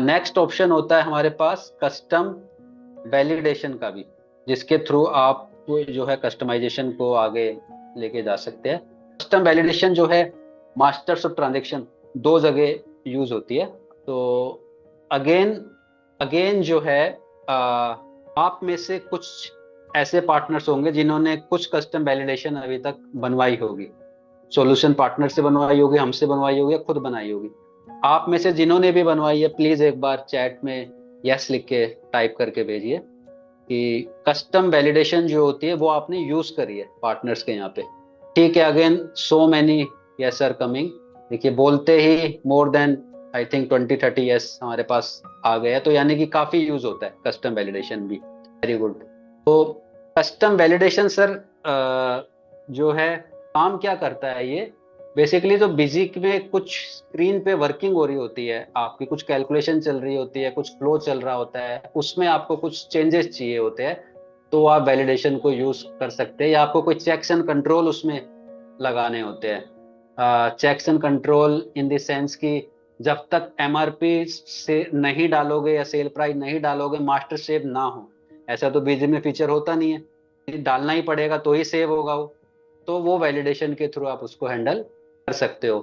नेक्स्ट ऑप्शन होता है हमारे पास कस्टम वैलिडेशन का भी, जिसके थ्रू आप जो है कस्टमाइजेशन को आगे लेके जा सकते हैं। कस्टम वैलिडेशन जो है मास्टर्स ऑफ ट्रांजेक्शन दो जगह यूज होती है। तो अगेन अगेन जो है आप में से कुछ ऐसे पार्टनर्स होंगे जिन्होंने कुछ कस्टम वैलिडेशन अभी तक बनवाई होगी, सॉल्यूशन पार्टनर से बनवाई होगी, हमसे बनवाई होगी, या खुद बनाई होगी। आप में से जिन्होंने भी बनवाई है प्लीज एक बार चैट में यस लिख के टाइप करके भेजिए कि कस्टम वैलिडेशन जो होती है वो आपने यूज करी है पार्टनर्स के यहाँ पे। ठीक है, again so many yes are coming. देखिए बोलते ही more than I think 20-30 yes हमारे पास आ गया, तो यानी कि काफी यूज होता है कस्टम वैलिडेशन भी। Very good. तो कस्टम वैलिडेशन सर जो है काम क्या करता है, ये बेसिकली तो बिजी में कुछ स्क्रीन पे वर्किंग हो रही होती है, आपकी कुछ कैलकुलेशन चल रही होती है, कुछ फ्लो चल रहा होता है, उसमें आपको कुछ चेंजेस चाहिए होते हैं, तो आप वैलिडेशन को यूज कर सकते हैं। या आपको कोई चेक्स एंड कंट्रोल उसमें लगाने होते हैं। Checks and control in the sense कि जब तक एमआरपी से नहीं डालोगे या सेल प्राइस नहीं डालोगे मास्टर सेव ना हो। ऐसा तो बिजी में फीचर होता नहीं है, डालना ही पड़ेगा तो ही सेव होगा वो। तो वो वैलिडेशन के थ्रू आप उसको हैंडल कर सकते हो।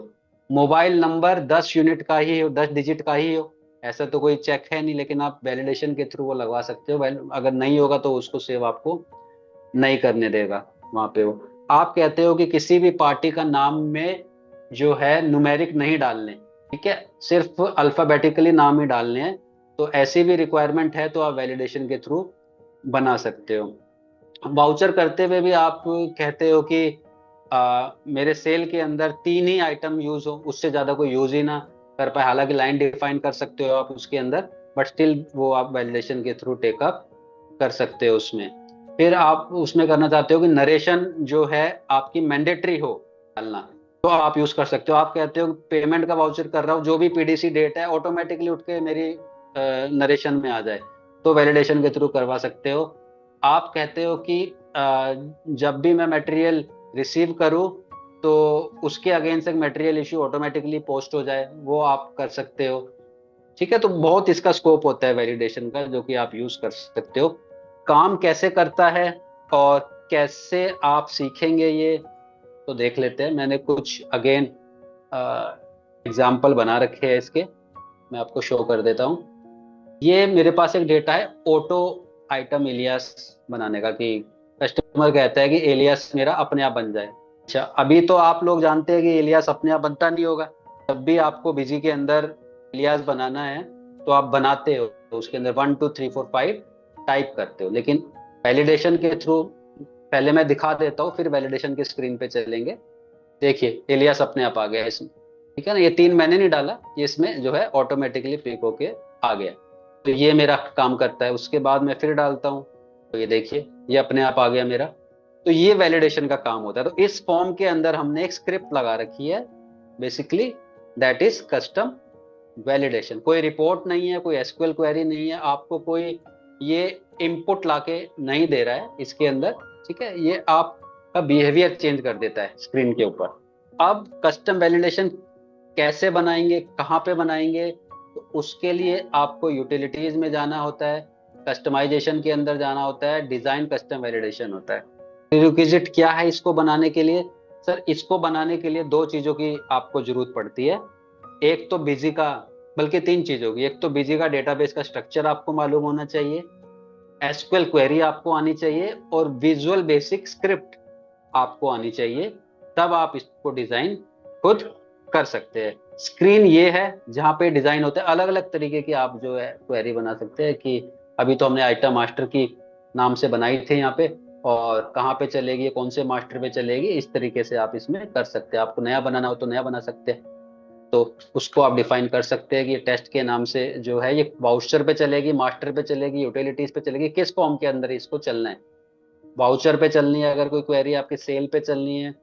मोबाइल नंबर 10 यूनिट का ही हो, 10 डिजिट का ही हो, ऐसा तो कोई चेक है नहीं, लेकिन आप वैलिडेशन के थ्रू वो लगवा सकते हो। अगर नहीं होगा तो उसको सेव आपको नहीं करने देगा वहां पे वो। आप कहते हो कि किसी भी पार्टी का नाम में जो है न्यूमेरिक नहीं डालने, ठीक है, सिर्फ अल्फाबेटिकली नाम ही डालने हैं, तो ऐसी भी रिक्वायरमेंट है तो आप वैलिडेशन के थ्रू बना सकते हो। वाउचर करते हुए भी आप कहते हो कि मेरे सेल के अंदर 3 ही आइटम यूज हो, उससे ज्यादा कोई यूज ही ना कर पाए। हालांकि लाइन डिफाइन कर सकते हो आप उसके अंदर, बट स्टिल वो आप वैलिडेशन के थ्रू टेकअप कर सकते हो उसमें। फिर आप उसमें करना चाहते हो कि नरेशन जो है आपकी मैंडेटरी हो डालना, तो आप यूज कर सकते हो। आप कहते हो पेमेंट का वाउचर कर रहा हूँ, जो भी पीडीसी डेट है ऑटोमेटिकली उठ के मेरी नरेशन में आ जाए, तो वैलिडेशन के थ्रू करवा सकते हो। आप कहते हो कि जब भी मैं मटेरियल रिसीव करूं तो उसके अगेंस्ट एक मटेरियल इशू ऑटोमेटिकली पोस्ट हो जाए, वो आप कर सकते हो। ठीक है, तो बहुत इसका स्कोप होता है वैलिडेशन का जो कि आप यूज कर सकते हो। काम कैसे करता है और कैसे आप सीखेंगे ये तो देख लेते हैं। मैंने कुछ अगेन एग्जाम्पल बना रखे हैं इसके, मैं आपको शो कर देता हूँ। ये मेरे पास एक डेटा है ऑटो आइटम एलियास बनाने का, कि कस्टमर कहता है कि एलियास मेरा अपने आप बन जाए। अच्छा, अभी तो आप लोग जानते हैं कि एलियास अपने आप बनता नहीं होगा, तब भी आपको बिजी के अंदर एलियास बनाना है तो आप बनाते हो, तो उसके अंदर 1 2 3 4 5 टाइप करते हो। लेकिन वैलिडेशन के थ्रू पहले मैं दिखा देता हूँ, फिर वैलिडेशन की स्क्रीन पे चलेंगे। देखिए एलियास अपने आप आ गया इसमें, ठीक है ना। ये 3 मैंने नहीं डाला, ये इसमें जो है ऑटोमेटिकली पिक होके आ गया, तो ये मेरा काम करता है। उसके बाद मैं फिर डालता हूँ तो ये देखिए ये अपने आप आ गया मेरा। तो ये वैलिडेशन का काम होता है। तो इस फॉर्म के अंदर हमने एक स्क्रिप्ट लगा रखी है basically, that is custom validation. कोई रिपोर्ट नहीं है, कोई एसक्यूएल क्वेरी नहीं है, आपको कोई ये इनपुट लाके नहीं दे रहा है इसके अंदर, ठीक है। ये आपका बिहेवियर चेंज कर देता है स्क्रीन के ऊपर। अब कस्टम वैलिडेशन कैसे बनाएंगे, कहाँ पे बनाएंगे, तो उसके लिए आपको यूटिलिटीज में जाना होता है, कस्टमाइजेशन के अंदर जाना होता है, डिजाइन कस्टम वैलिडेशन होता है। प्रीरिक्विजिट क्या है इसको बनाने के लिए? सर इसको बनाने के लिए 2 चीजों की आपको जरूरत पड़ती है। एक तो बिजी का, बल्कि 3 चीजों की। एक तो बिजी का डेटाबेस का स्ट्रक्चर आपको मालूम होना चाहिए, एसक्यूएल क्वेरी आपको आनी चाहिए, और विजुअल बेसिक स्क्रिप्ट आपको आनी चाहिए। तब आप इसको डिजाइन खुद कर सकते हैं। स्क्रीन ये है जहाँ पे डिजाइन होते हैं, अलग अलग तरीके की आप जो है क्वेरी बना सकते हैं। कि अभी तो हमने आइटम मास्टर की नाम से बनाई थी यहाँ पे, और कहाँ पे चलेगी, कौन से मास्टर पे चलेगी, इस तरीके से आप इसमें कर सकते हैं। आपको नया बनाना हो तो नया बना सकते हैं, तो उसको आप डिफाइन कर सकते हैं कि ये टेस्ट के नाम से जो है ये वाउचर पे चलेगी, मास्टर पे चलेगी, यूटिलिटीज पे चलेगी, किस फॉर्म के अंदर इसको चलना है। वाउचर पे चलनी है अगर कोई क्वेरी आपकी सेल पे चलनी है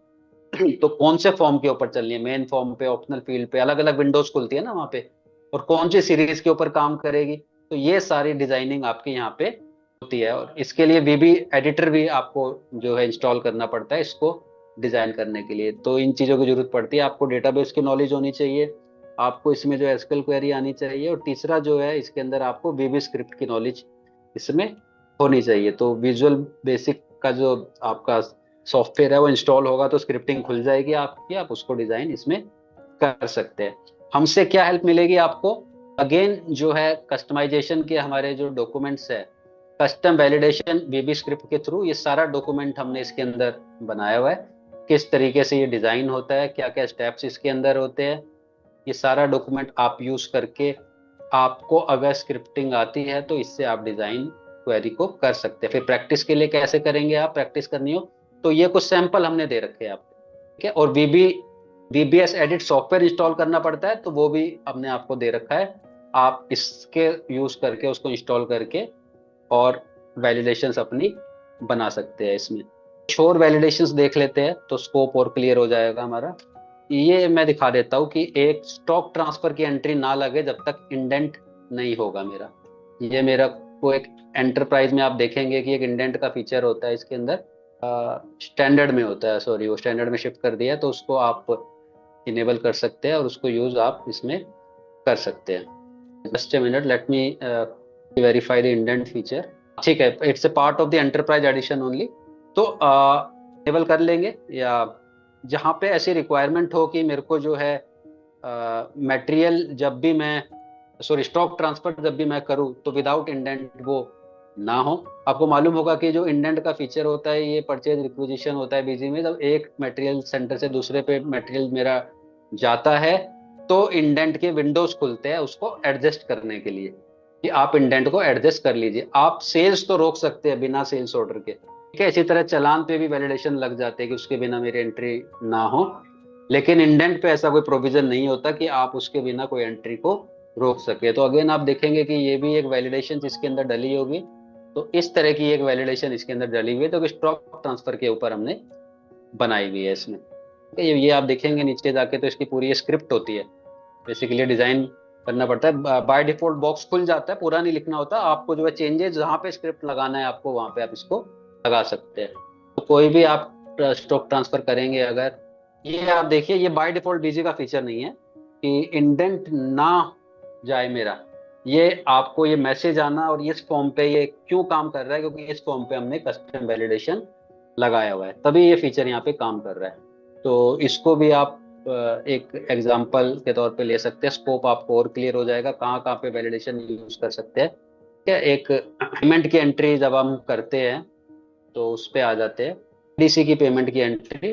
तो कौन से फॉर्म के ऊपर चलनी है, मेन फॉर्म पे, ऑप्शनल फील्ड पे, अलग अलग विंडोज खुलती है ना वहाँ पे, और कौन सी सीरीज के ऊपर काम करेगी। तो ये सारी डिजाइनिंग आपके यहाँ पे होती है, और इसके लिए वीबी एडिटर भी आपको जो है इंस्टॉल करना पड़ता है इसको डिजाइन करने के लिए। तो इन चीजों की जरूरत पड़ती है। आपको डेटाबेस की नॉलेज होनी चाहिए, आपको इसमें जो एसक्यूएल क्वेरी आनी चाहिए, और तीसरा जो है इसके अंदर आपको वीबी स्क्रिप्ट की नॉलेज इसमें होनी चाहिए। तो विजुअल बेसिक का जो आपका सॉफ्टवेयर है वो इंस्टॉल होगा तो स्क्रिप्टिंग खुल जाएगी आपकी, आप उसको डिजाइन इसमें कर सकते हैं। हमसे क्या हेल्प मिलेगी आपको, अगेन जो है कस्टमाइजेशन के हमारे जो डॉक्यूमेंट्स है, कस्टम वैलिडेशन वीबी स्क्रिप्ट के थ्रू, ये सारा डॉक्यूमेंट हमने इसके अंदर बनाया हुआ है। किस तरीके से ये डिजाइन होता है, क्या क्या स्टेप्स इसके अंदर होते हैं, ये सारा डॉक्यूमेंट आप यूज करके, आपको अगर स्क्रिप्टिंग आती है तो इससे आप डिजाइन क्वेरी को कर सकते हैं। फिर प्रैक्टिस के लिए कैसे करेंगे, आप प्रैक्टिस करनी हो तो ये कुछ सैंपल हमने दे रखे हैं आपको, ठीक है। और वीबीएस एडिट सॉफ्टवेयर इंस्टॉल करना पड़ता है, तो वो भी हमने आपको दे रखा है। आप इसके यूज करके उसको इंस्टॉल करके और वैलिडेशंस अपनी बना सकते हैं इसमें। शोर वैलिडेशंस देख लेते हैं तो स्कोप और क्लियर हो जाएगा हमारा। ये मैं दिखा देता हूँ कि एक स्टॉक ट्रांसफर की एंट्री ना लगे जब तक इंडेंट नहीं होगा मेरा। ये मेरा को एक एंटरप्राइज में आप देखेंगे कि एक इंडेंट का फीचर होता है इसके अंदर, स्टैंडर्ड में होता है, सॉरी वो स्टैंडर्ड में शिफ्ट कर दिया है, तो उसको आप इनेबल कर सकते हैं और उसको यूज आप इसमें कर सकते हैं। Just a minute, let me verify the indent feature. ठीक है, it's a part of the enterprise edition only. तो इनेबल कर लेंगे, या जहाँ पे ऐसी रिक्वायरमेंट हो कि मेरे को जो है मटेरियल जब भी मैं, सॉरी स्टॉक ट्रांसफर जब भी मैं करूँ तो विदाउट इंडेंट वो ना हो। आपको मालूम होगा कि जो इंडेंट का फीचर होता है ये परचेज रिक्विजिशन होता है बीजी में, जब एक मटेरियल सेंटर से दूसरे पे मटेरियल मेरा जाता है तो इंडेंट के विंडोज खुलते हैं उसको एडजस्ट करने के लिए, कि आप इंडेंट को एडजस्ट कर लीजिए। आप सेल्स तो रोक सकते हैं बिना सेल्स ऑर्डर के, ठीक है। इसी तरह चालान पे भी वैलिडेशन लग जाते हैं कि उसके बिना मेरी एंट्री ना हो, लेकिन इंडेंट पे ऐसा कोई प्रोविजन नहीं होता कि आप उसके बिना कोई एंट्री को रोक सके। तो अगेन आप देखेंगे कि ये भी एक वैलिडेशन इसके अंदर डली होगी। तो इस तरह की एक वैलिडेशन इसके अंदर डली हुई है, तो स्टॉक ट्रांसफर के ऊपर हमने बनाई हुई है इसमें। ये आप देखेंगे नीचे जाके तो इसकी पूरी स्क्रिप्ट होती है, बेसिकली डिजाइन करना पड़ता है। बाय डिफॉल्ट बॉक्स खुल जाता है, पूरा नहीं लिखना होता आपको, जो है चेंजेस जहाँ पे स्क्रिप्ट लगाना है आपको वहां पे आप इसको लगा सकते हैं। तो कोई भी आप स्टॉक ट्रांसफर करेंगे अगर, ये आप देखिए ये बाय डिफॉल्ट बीजी का फीचर नहीं है कि इंडेंट ना जाए मेरा, ये आपको ये मैसेज आना और इस फॉर्म पे ये क्यों काम कर रहा है, क्योंकि इस फॉर्म पे हमने कस्टम वैलिडेशन लगाया हुआ है, तभी ये फीचर यहाँ पे काम कर रहा है। तो इसको भी आप एक एग्जांपल के तौर पे ले सकते हैं, स्कोप आपको और क्लियर हो जाएगा कहाँ कहाँ पे वैलिडेशन यूज कर सकते हैं। क्या एक पेमेंट की एंट्री जब हम करते हैं तो उस पे आ जाते हैं, पीडीसी की पेमेंट की एंट्री।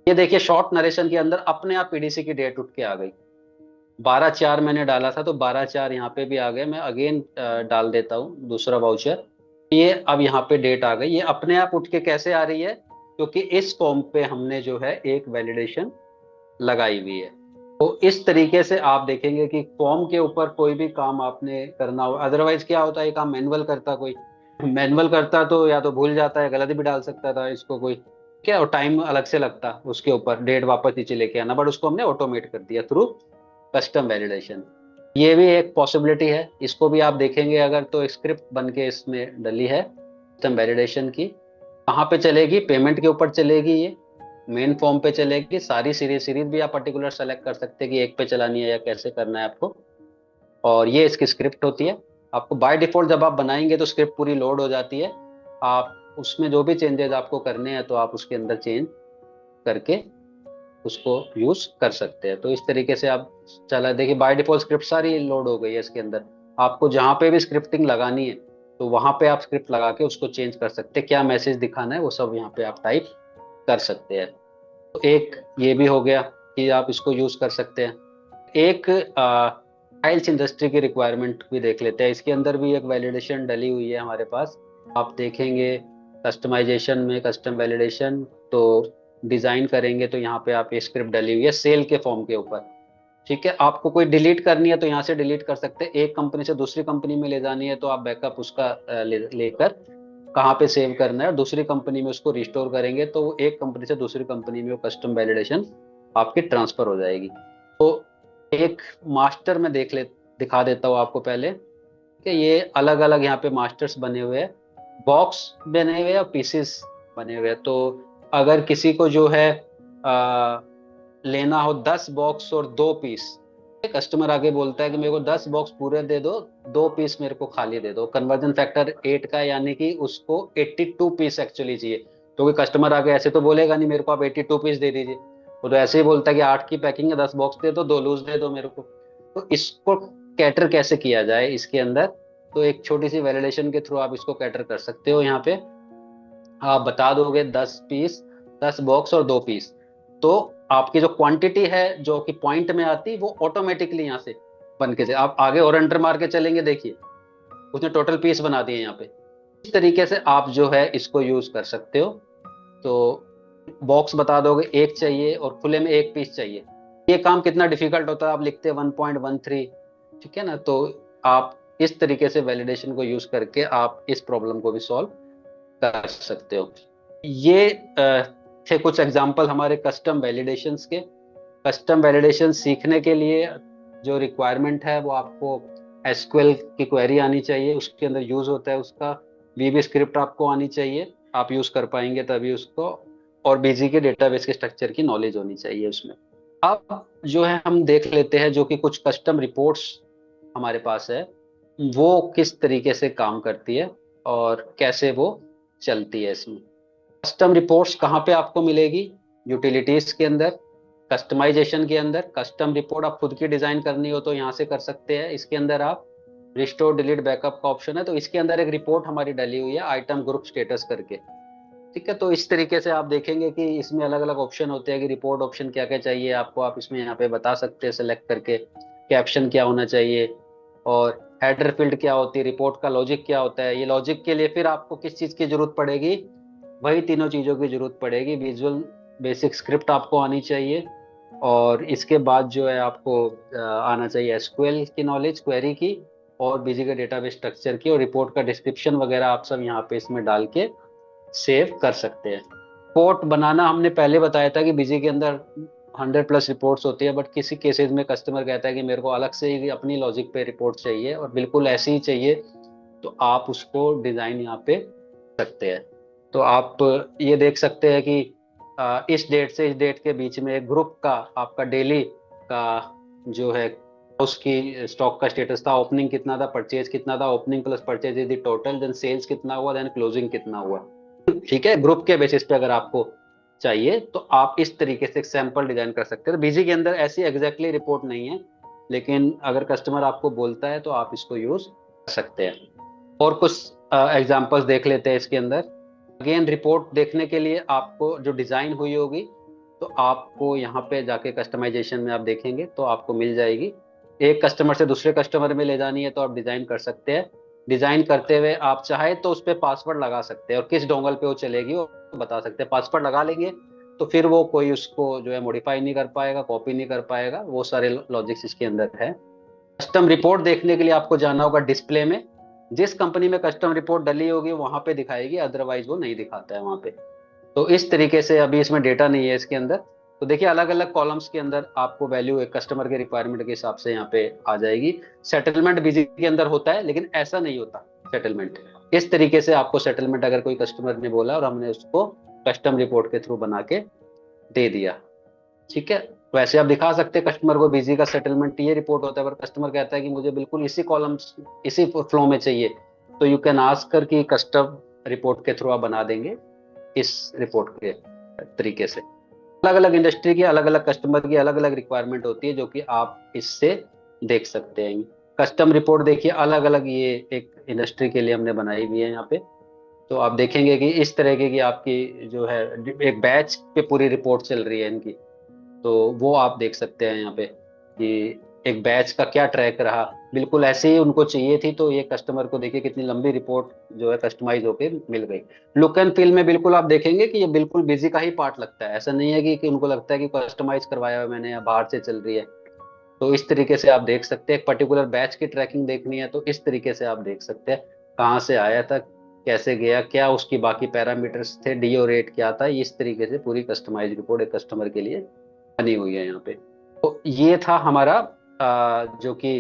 ये देखिए शॉर्ट नरेशन के अंदर अपने आप पीडीसी की डेट उठ के आ गई, 12/4 मैंने डाला था तो 12/4 यहाँ पे भी आ गए। मैं अगेन डाल देता हूँ दूसरा वाउचर, ये अब यहाँ पे डेट आ गई। ये अपने आप उठ के कैसे आ रही है, क्योंकि इस फॉर्म पे हमने जो है एक वैलिडेशन लगाई हुई है। तो इस तरीके से आप देखेंगे कि फॉर्म के ऊपर कोई भी काम आपने करना हो, अदरवाइज क्या होता है काम मैनुअल करता, कोई मैनुअल करता तो या तो भूल जाता है, गलत भी डाल सकता था इसको कोई, क्या और टाइम अलग से लगता उसके ऊपर डेट वापस नीचे लेके आना, बट उसको हमने ऑटोमेट कर दिया थ्रू कस्टम वैलिडेशन। ये भी एक पॉसिबिलिटी है, इसको भी आप देखेंगे अगर तो स्क्रिप्ट बन के इसमें डली है कस्टम वैलिडेशन की। कहाँ पे चलेगी, पेमेंट के ऊपर चलेगी, ये मेन फॉर्म पे चलेगी। सारी सीरीज भी आप पर्टिकुलर सेलेक्ट कर सकते हैं कि एक पे चलानी है या कैसे करना है आपको। और ये इसकी स्क्रिप्ट होती है। आपको बाय डिफॉल्ट जब आप बनाएंगे तो स्क्रिप्ट पूरी लोड हो जाती है, आप उसमें जो भी चेंजेस आपको करने हैं तो आप उसके अंदर चेंज करके उसको यूज कर सकते हैं। तो इस तरीके से आप चला देखिए बाय डिफॉल्ट स्क्रिप्ट सारी लोड हो गई है इसके अंदर। आपको जहाँ पे भी स्क्रिप्टिंग लगानी है तो वहां पे आप स्क्रिप्ट लगा के उसको चेंज कर सकते हैं, क्या मैसेज दिखाना है वो सब यहाँ पे आप टाइप कर सकते हैं। तो एक ये भी हो गया कि आप इसको यूज कर सकते हैं। एक टाइल्स इंडस्ट्री की रिक्वायरमेंट भी देख लेते हैं, इसके अंदर भी एक वैलिडेशन डली हुई है हमारे पास। आप देखेंगे कस्टमाइजेशन में कस्टम वैलिडेशन, तो डिजाइन करेंगे तो यहाँ पे आप ये स्क्रिप्ट डली हुई है सेल के फॉर्म के ऊपर। ठीक है, आपको कोई डिलीट करनी है तो यहाँ से डिलीट कर सकते हैं, एक कंपनी से दूसरी कंपनी में ले जानी है तो आप बैकअप उसका लेकर कहाँ पे सेव करना है और दूसरी कंपनी में उसको रिस्टोर करेंगे तो वो एक कंपनी से दूसरी कंपनी में वो कस्टम वैलिडेशन आपकी ट्रांसफर हो जाएगी। तो एक मास्टर में दिखा देता हूँ आपको पहले कि ये अलग अलग यहाँ पे मास्टर्स बने हुए हैं, बॉक्स बने हुए हैं और पीसेस बने हुए हैं। तो अगर किसी को जो है लेना हो 10 बॉक्स और 2 पीस, कस्टमर आगे बोलता है कि मेरे को 10 बॉक्स पूरे दे दो, 2 पीस मेरे को खाली दे दो, कन्वर्जन फैक्टर 8 का, यानी कि उसको 82 पीस एक्चुअली चाहिए। तो कोई कस्टमर आगे ऐसे तो बोलेगा नहीं मेरे को आप 82 पीस दे दीजिए, वो तो ऐसे ही बोलता है कि 8 की पैकिंग है, 10 बॉक्स दे दो, 2 लूज दे दो मेरे को। तो इसको कैटर कैसे किया जाए इसके अंदर, तो एक छोटी सी वैलिडेशन के थ्रू आप इसको कैटर कर सकते हो। यहाँ पे आप बता दोगे 10 पीस, 10 बॉक्स और 2 पीस, तो आपकी जो क्वांटिटी है जो कि पॉइंट में आती वो ऑटोमेटिकली यहाँ से बन के आप आगे और एंटर मार के चलेंगे, देखिए उसने टोटल पीस बना दिए यहाँ पे। इस तरीके से आप जो है इसको यूज कर सकते हो। तो बॉक्स बता दोगे एक चाहिए और खुले में 1 पीस चाहिए, ये काम कितना डिफिकल्ट होता है, आप लिखते हैं 1.13, ठीक है ना। तो आप इस तरीके से वैलिडेशन को यूज करके आप इस प्रॉब्लम को भी सॉल्व कर सकते हो। ये थे कुछ एग्जांपल हमारे कस्टम वैलिडेशंस के। कस्टम वैलिडेशन सीखने के लिए जो रिक्वायरमेंट है वो आपको एसक्यूएल की क्वेरी आनी चाहिए, उसके अंदर यूज होता है उसका, वीबी स्क्रिप्ट आपको आनी चाहिए, आप यूज कर पाएंगे तभी उसको, और बीजी के डेटाबेस के स्ट्रक्चर की नॉलेज होनी चाहिए उसमें। अब जो है हम देख लेते हैं जो कि कुछ कस्टम रिपोर्ट्स हमारे पास है वो किस तरीके से काम करती है और कैसे वो चलती है इसमें। कस्टम रिपोर्ट्स कहाँ पे आपको मिलेगी, यूटिलिटीज के अंदर, कस्टमाइजेशन के अंदर। कस्टम रिपोर्ट आप खुद की डिजाइन करनी हो तो यहाँ से कर सकते हैं, इसके अंदर आप रिस्टोर डिलीट बैकअप का ऑप्शन है, तो इसके अंदर एक रिपोर्ट हमारी डली हुई है आइटम ग्रुप स्टेटस करके। ठीक है, तो इस तरीके से आप देखेंगे कि इसमें अलग अलग ऑप्शन होते हैं कि रिपोर्ट ऑप्शन क्या क्या चाहिए आपको, आप इसमें यहाँ पे बता सकते हैं सेलेक्ट करके, कैप्शन क्या होना चाहिए और हेडर फील्ड क्या होती है, रिपोर्ट का लॉजिक क्या होता है। ये लॉजिक के लिए फिर आपको किस चीज की जरूरत पड़ेगी, वही तीनों चीजों की जरूरत पड़ेगी। विजुअल बेसिक स्क्रिप्ट आपको आनी चाहिए और इसके बाद जो है आपको आना चाहिए एसक्यूएल की नॉलेज, क्वेरी की, और बीजी का डेटाबेस स्ट्रक्चर की, और रिपोर्ट का डिस्क्रिप्शन वगैरह आप सब यहाँ पे इसमें डाल के सेव कर सकते हैं। रिपोर्ट बनाना हमने पहले बताया था कि बीजी के अंदर 100+ रिपोर्ट्स होती है, बट किसी केसेस में कस्टमर कहता है कि मेरे को अलग से ही अपनी लॉजिक पे रिपोर्ट चाहिए और बिल्कुल ऐसी ही चाहिए, तो आप उसको डिजाइन यहाँ पे सकते हैं। तो आप ये देख सकते हैं कि इस डेट से इस डेट के बीच में एक ग्रुप का आपका डेली का जो है उसकी स्टॉक का स्टेटस था, ओपनिंग कितना था, परचेज कितना था, opening plus purchase is the total, then sales कितना हुआ, देन क्लोजिंग कितना हुआ। ठीक है, ग्रुप के बेसिस पे अगर आपको चाहिए तो आप इस तरीके से एक सैंपल डिजाइन कर सकते हैं। तो बीजी के अंदर ऐसी एग्जैक्टली रिपोर्ट नहीं है, लेकिन अगर कस्टमर आपको बोलता है तो आप इसको यूज कर सकते हैं। और कुछ एग्जांपल्स देख लेते हैं इसके अंदर। अगेन रिपोर्ट देखने के लिए आपको जो डिजाइन हुई होगी तो आपको यहाँ पे जाके कस्टमाइजेशन में आप देखेंगे तो आपको मिल जाएगी। एक कस्टमर से दूसरे कस्टमर में ले जानी है तो आप डिजाइन कर सकते हैं। डिजाइन करते हुए आप चाहे तो उस पर पासवर्ड लगा सकते हैं और किस डोंगल पे वो चलेगी वो बता सकते हैं। पासवर्ड लगा लेंगे तो फिर वो कोई उसको जो है मॉडिफाई नहीं कर पाएगा, कॉपी नहीं कर पाएगा, वो सारे लॉजिक्स इसके अंदर है। कस्टम रिपोर्ट देखने के लिए आपको जाना होगा डिस्प्ले में, जिस कंपनी में कस्टम रिपोर्ट डली होगी वहां पे दिखाएगी, अदरवाइज वो नहीं दिखाता है वहां पे। तो इस तरीके से अभी इसमें डेटा नहीं है इसके अंदर, तो देखिए अलग अलग कॉलम्स के अंदर आपको वैल्यू एक कस्टमर के रिक्वायरमेंट के हिसाब से यहाँ पे आ जाएगी। सेटलमेंट बीजी के अंदर होता है लेकिन ऐसा नहीं होता सेटलमेंट। इस तरीके से आपको सेटलमेंट अगर कोई कस्टमर ने बोला और हमने उसको कस्टम रिपोर्ट के थ्रू बना के दे दिया, ठीक है, वैसे आप दिखा सकते हैं कस्टमर को बीजी का सेटलमेंट ये रिपोर्ट होता है, पर कस्टमर कहता है कि मुझे बिल्कुल इसी कॉलम इसी फ्लो में चाहिए, तो यू कैन आस्क कर कि कस्टम रिपोर्ट के थ्रू आप बना देंगे इस रिपोर्ट के तरीके से। अलग अलग इंडस्ट्री की अलग अलग कस्टमर की अलग अलग रिक्वायरमेंट होती है जो कि आप इससे देख सकते हैं। कस्टम रिपोर्ट देखिए अलग अलग ये एक इंडस्ट्री के लिए हमने बनाई हुई है यहाँ पे। तो आप देखेंगे कि इस तरह की आपकी जो है एक बैच पे पूरी रिपोर्ट चल रही है इनकी, तो वो आप देख सकते हैं यहाँ पे कि एक बैच का क्या ट्रैक रहा, बिल्कुल ऐसे ही उनको चाहिए थी, तो ये कस्टमर को देखिए कितनी लंबी रिपोर्ट जो है कस्टमाइज होके मिल गई। लुक एंड फील में बिल्कुल आप देखेंगे कि ये बिल्कुल बिजी का ही पार्ट लगता है, ऐसा नहीं है कि उनको लगता है कि कस्टमाइज करवाया हुआ मैंने या बाहर से चल रही है। तो इस तरीके से आप देख सकते हैं, एक पर्टिकुलर बैच की ट्रैकिंग देखनी है तो इस तरीके से आप देख सकते हैं, कहाँ से आया था, कैसे गया, क्या उसकी बाकी पैरामीटर्स थे, डीओ रेट क्या था, इस तरीके से पूरी कस्टमाइज रिपोर्ट एक कस्टमर के लिए बनी हुई है यहाँ पे। तो ये था हमारा जो कि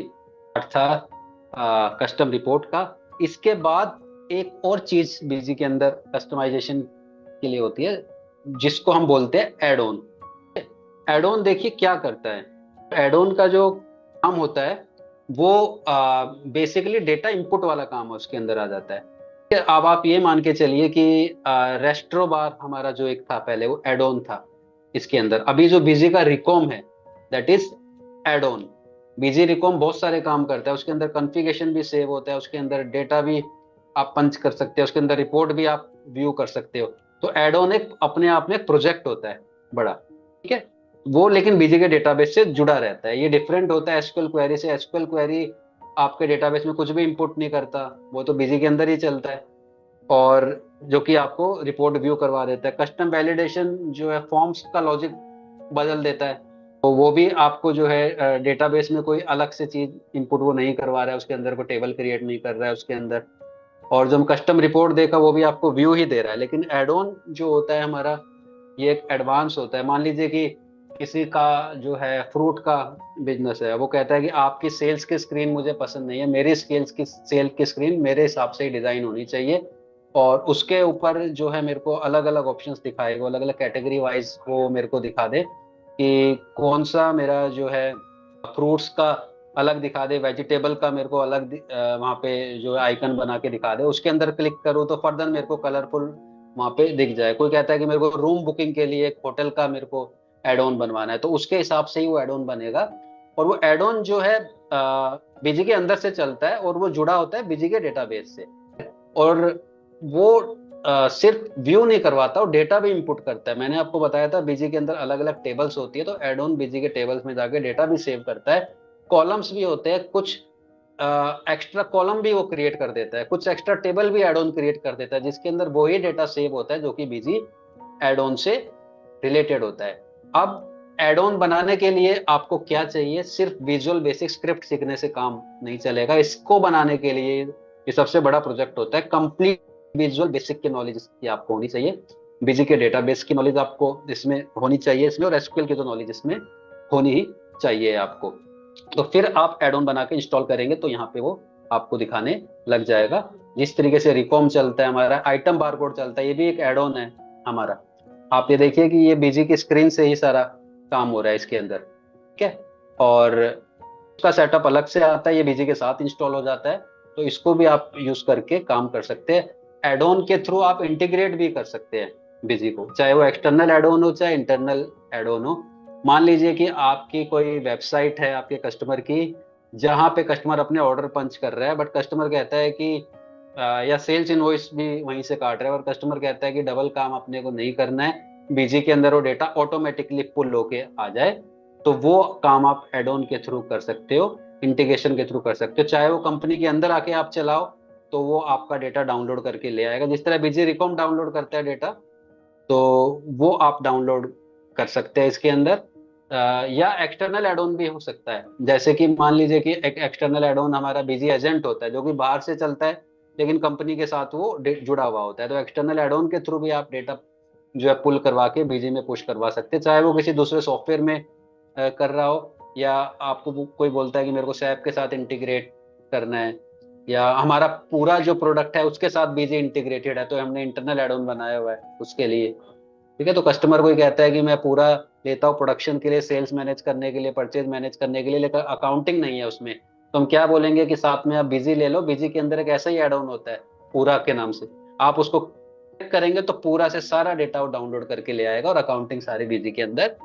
पार्ट था कस्टम रिपोर्ट का। इसके बाद एक और चीज बीजी के अंदर कस्टमाइजेशन के लिए होती है, जिसको हम बोलते हैं एड ऑन। एड ऑन देखिए क्या करता है। एड ऑन का जो काम होता है वो बेसिकली डेटा इनपुट वाला काम है, उसके अंदर आ जाता है। अब आप ये मान के चलिए कि रेस्ट्रो बार हमारा जो एक था पहले वो एड ऑन था इसके अंदर। अभी जो बीजी का रिकॉम है दैट इज एड ऑन। बीजी रिकॉम बहुत सारे काम करता है, उसके अंदर कॉन्फ़िगरेशन भी सेव होता है, उसके अंदर डेटा भी आप पंच कर सकते हैं, उसके अंदर रिपोर्ट भी आप व्यू कर सकते हो। तो एड ऑन एक अपने आप में एक प्रोजेक्ट होता है बड़ा, ठीक है। वो लेकिन बीजी के डेटाबेस से जुड़ा रहता है। ये डिफरेंट होता है एसक्यूएल क्वेरी से। एसक्यूएल क्वेरी आपके डेटाबेस में कुछ भी इंपुट नहीं करता, वो तो बीजी के अंदर ही चलता है, और जो कि आपको रिपोर्ट व्यू करवा देता है। कस्टम वैलिडेशन जो है फॉर्म्स का लॉजिक बदल देता है, तो वो भी आपको जो है डेटाबेस में कोई अलग से चीज इनपुट वो नहीं करवा रहा है, उसके अंदर कोई टेबल क्रिएट नहीं कर रहा है उसके अंदर। और जो हम कस्टम रिपोर्ट देखा वो भी आपको व्यू ही दे रहा है। लेकिन एड ऑन जो होता है हमारा, ये एक एडवांस होता है। मान लीजिए कि किसी का जो है फ्रूट का बिजनेस है, वो कहता है कि आपकी सेल्स की स्क्रीन मुझे पसंद नहीं है, मेरी सेल की स्क्रीन मेरे हिसाब से ही डिजाइन होनी चाहिए, और उसके ऊपर जो है मेरे को अलग अलग ऑप्शंस दिखाए, वो अलग अलग कैटेगरी वाइज वो मेरे को दिखा दे कि कौन सा मेरा जो है फ्रूट्स का अलग दिखा दे, वेजिटेबल का मेरे को अलग वहाँ पे जो है आइकन बना के दिखा दे। उसके अंदर क्लिक करूँ तो फर्दर मेरे को कलरफुल वहाँ पे दिख जाए। कोई कहता है कि मेरे को रूम बुकिंग के लिए एक होटल का मेरे को एड ऑन बनवाना है, तो उसके हिसाब से ही वो एड ऑन बनेगा। और वो एड ऑन जो है बीजी के अंदर से चलता है, और वो जुड़ा होता है बीजी के डेटाबेस से। और वो सिर्फ व्यू नहीं करवाता, वो डेटा भी इंपुट करता है। मैंने आपको बताया था बीजी के अंदर अलग अलग टेबल्स होती है, तो एड ऑन बीजी के टेबल्स में जाके डेटा भी सेव करता है। कॉलम्स भी होते हैं, कुछ एक्स्ट्रा कॉलम भी वो क्रिएट कर देता है, कुछ एक्स्ट्रा टेबल भी एड ऑन क्रिएट कर देता है, जिसके अंदर वही डेटा सेव होता है जो कि बीजी एड ऑन से रिलेटेड होता है। अब एड ऑन बनाने के लिए आपको क्या चाहिए? सिर्फ विजुअल बेसिक स्क्रिप्ट सीखने से काम नहीं चलेगा। इसको बनाने के लिए ये सबसे बड़ा प्रोजेक्ट होता है। कंप्लीट विजुअल बेसिक की नॉलेज की आपको होनी चाहिए, बीजी के डेटाबेस की नॉलेज आपको इसमें होनी चाहिए इसमें, और एसक्यूएल की तो नॉलेज इसमें होनी ही चाहिए आपको। तो फिर आप एड ऑन बना के इंस्टॉल करेंगे तो यहाँ पे वो आपको दिखाने लग जाएगा। जिस तरीके से रिकॉम चलता है हमारा, आइटम बारकोड चलता है, ये भी एक एड ऑन है हमारा। आप ये देखिए कि ये बीजी की स्क्रीन से ही सारा काम हो रहा है इसके अंदर, ठीक है। और उसका सेटअप अलग से आता है, ये बीजी के साथ इंस्टॉल हो जाता है। तो इसको भी आप यूज करके काम कर सकते हैं। एड ऑन के थ्रू आप इंटीग्रेट भी कर सकते हैं बीजी को, चाहे वो एक्सटर्नल एड ऑन हो चाहे इंटरनल एड ऑन हो। मान लीजिए कि आपकी कोई वेबसाइट है आपके कस्टमर की, जहां पे कस्टमर अपने ऑर्डर पंच कर रहा है, बट कस्टमर कहता है कि या सेल्स इनवॉइस भी वहीं से काट रहा है, और कस्टमर कहता है कि डबल काम अपने को नहीं करना है, बीजी के अंदर वो डेटा ऑटोमेटिकली पुल होके आ जाए, तो वो काम आप एड ऑन के थ्रू कर सकते हो, इंटीग्रेशन के थ्रू कर सकते हो। चाहे वो कंपनी के अंदर आके आप चलाओ तो वो आपका डेटा डाउनलोड करके ले आएगा, जिस तरह बीजी रिकॉम डाउनलोड करता है डेटा, तो वो आप डाउनलोड कर सकते हैं इसके अंदर। या एक्सटर्नल एड ऑन भी हो सकता है, जैसे कि मान लीजिए कि एक एक्सटर्नल एड ऑन हमारा बीजी एजेंट होता है जो कि बाहर से चलता है, लेकिन कंपनी के साथ वो जुड़ा हुआ होता है। तो एक्सटर्नल एड ऑन के थ्रू भी आप डेटा जो है पुल करवा के बीजी में पुश करवा सकते हैं, चाहे वो किसी दूसरे सॉफ्टवेयर में कर रहा हो, या आपको कोई बोलता है कि मेरे को सैप के साथ इंटीग्रेट करना है, या हमारा पूरा जो प्रोडक्ट है उसके साथ बीजी इंटीग्रेटेड है, तो हमने इंटरनल एड ऑन बनाया हुआ है उसके लिए, ठीक है। तो कस्टमर को ही कहता है कि मैं पूरा लेता हूँ प्रोडक्शन के लिए, सेल्स मैनेज करने के लिए, परचेज मैनेज करने के लिए, लेकिन अकाउंटिंग नहीं है उसमें, तो हम क्या बोलेंगे कि साथ में आप बिजी ले लो। बिजी के अंदर एक ऐसा ही एड ऑन होता है पूरा के नाम से, आप उसको क्लिक करेंगे तो पूरा से सारा डेटा वो डाउनलोड करके ले आएगा, और अकाउंटिंग सारी बिजी के अंदर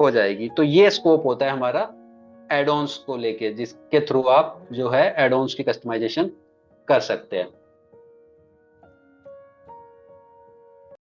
हो जाएगी। तो ये स्कोप होता है हमारा एड ऑन्स को लेके, जिसके थ्रू आप जो है एड ऑन्स की कस्टमाइजेशन कर सकते हैं।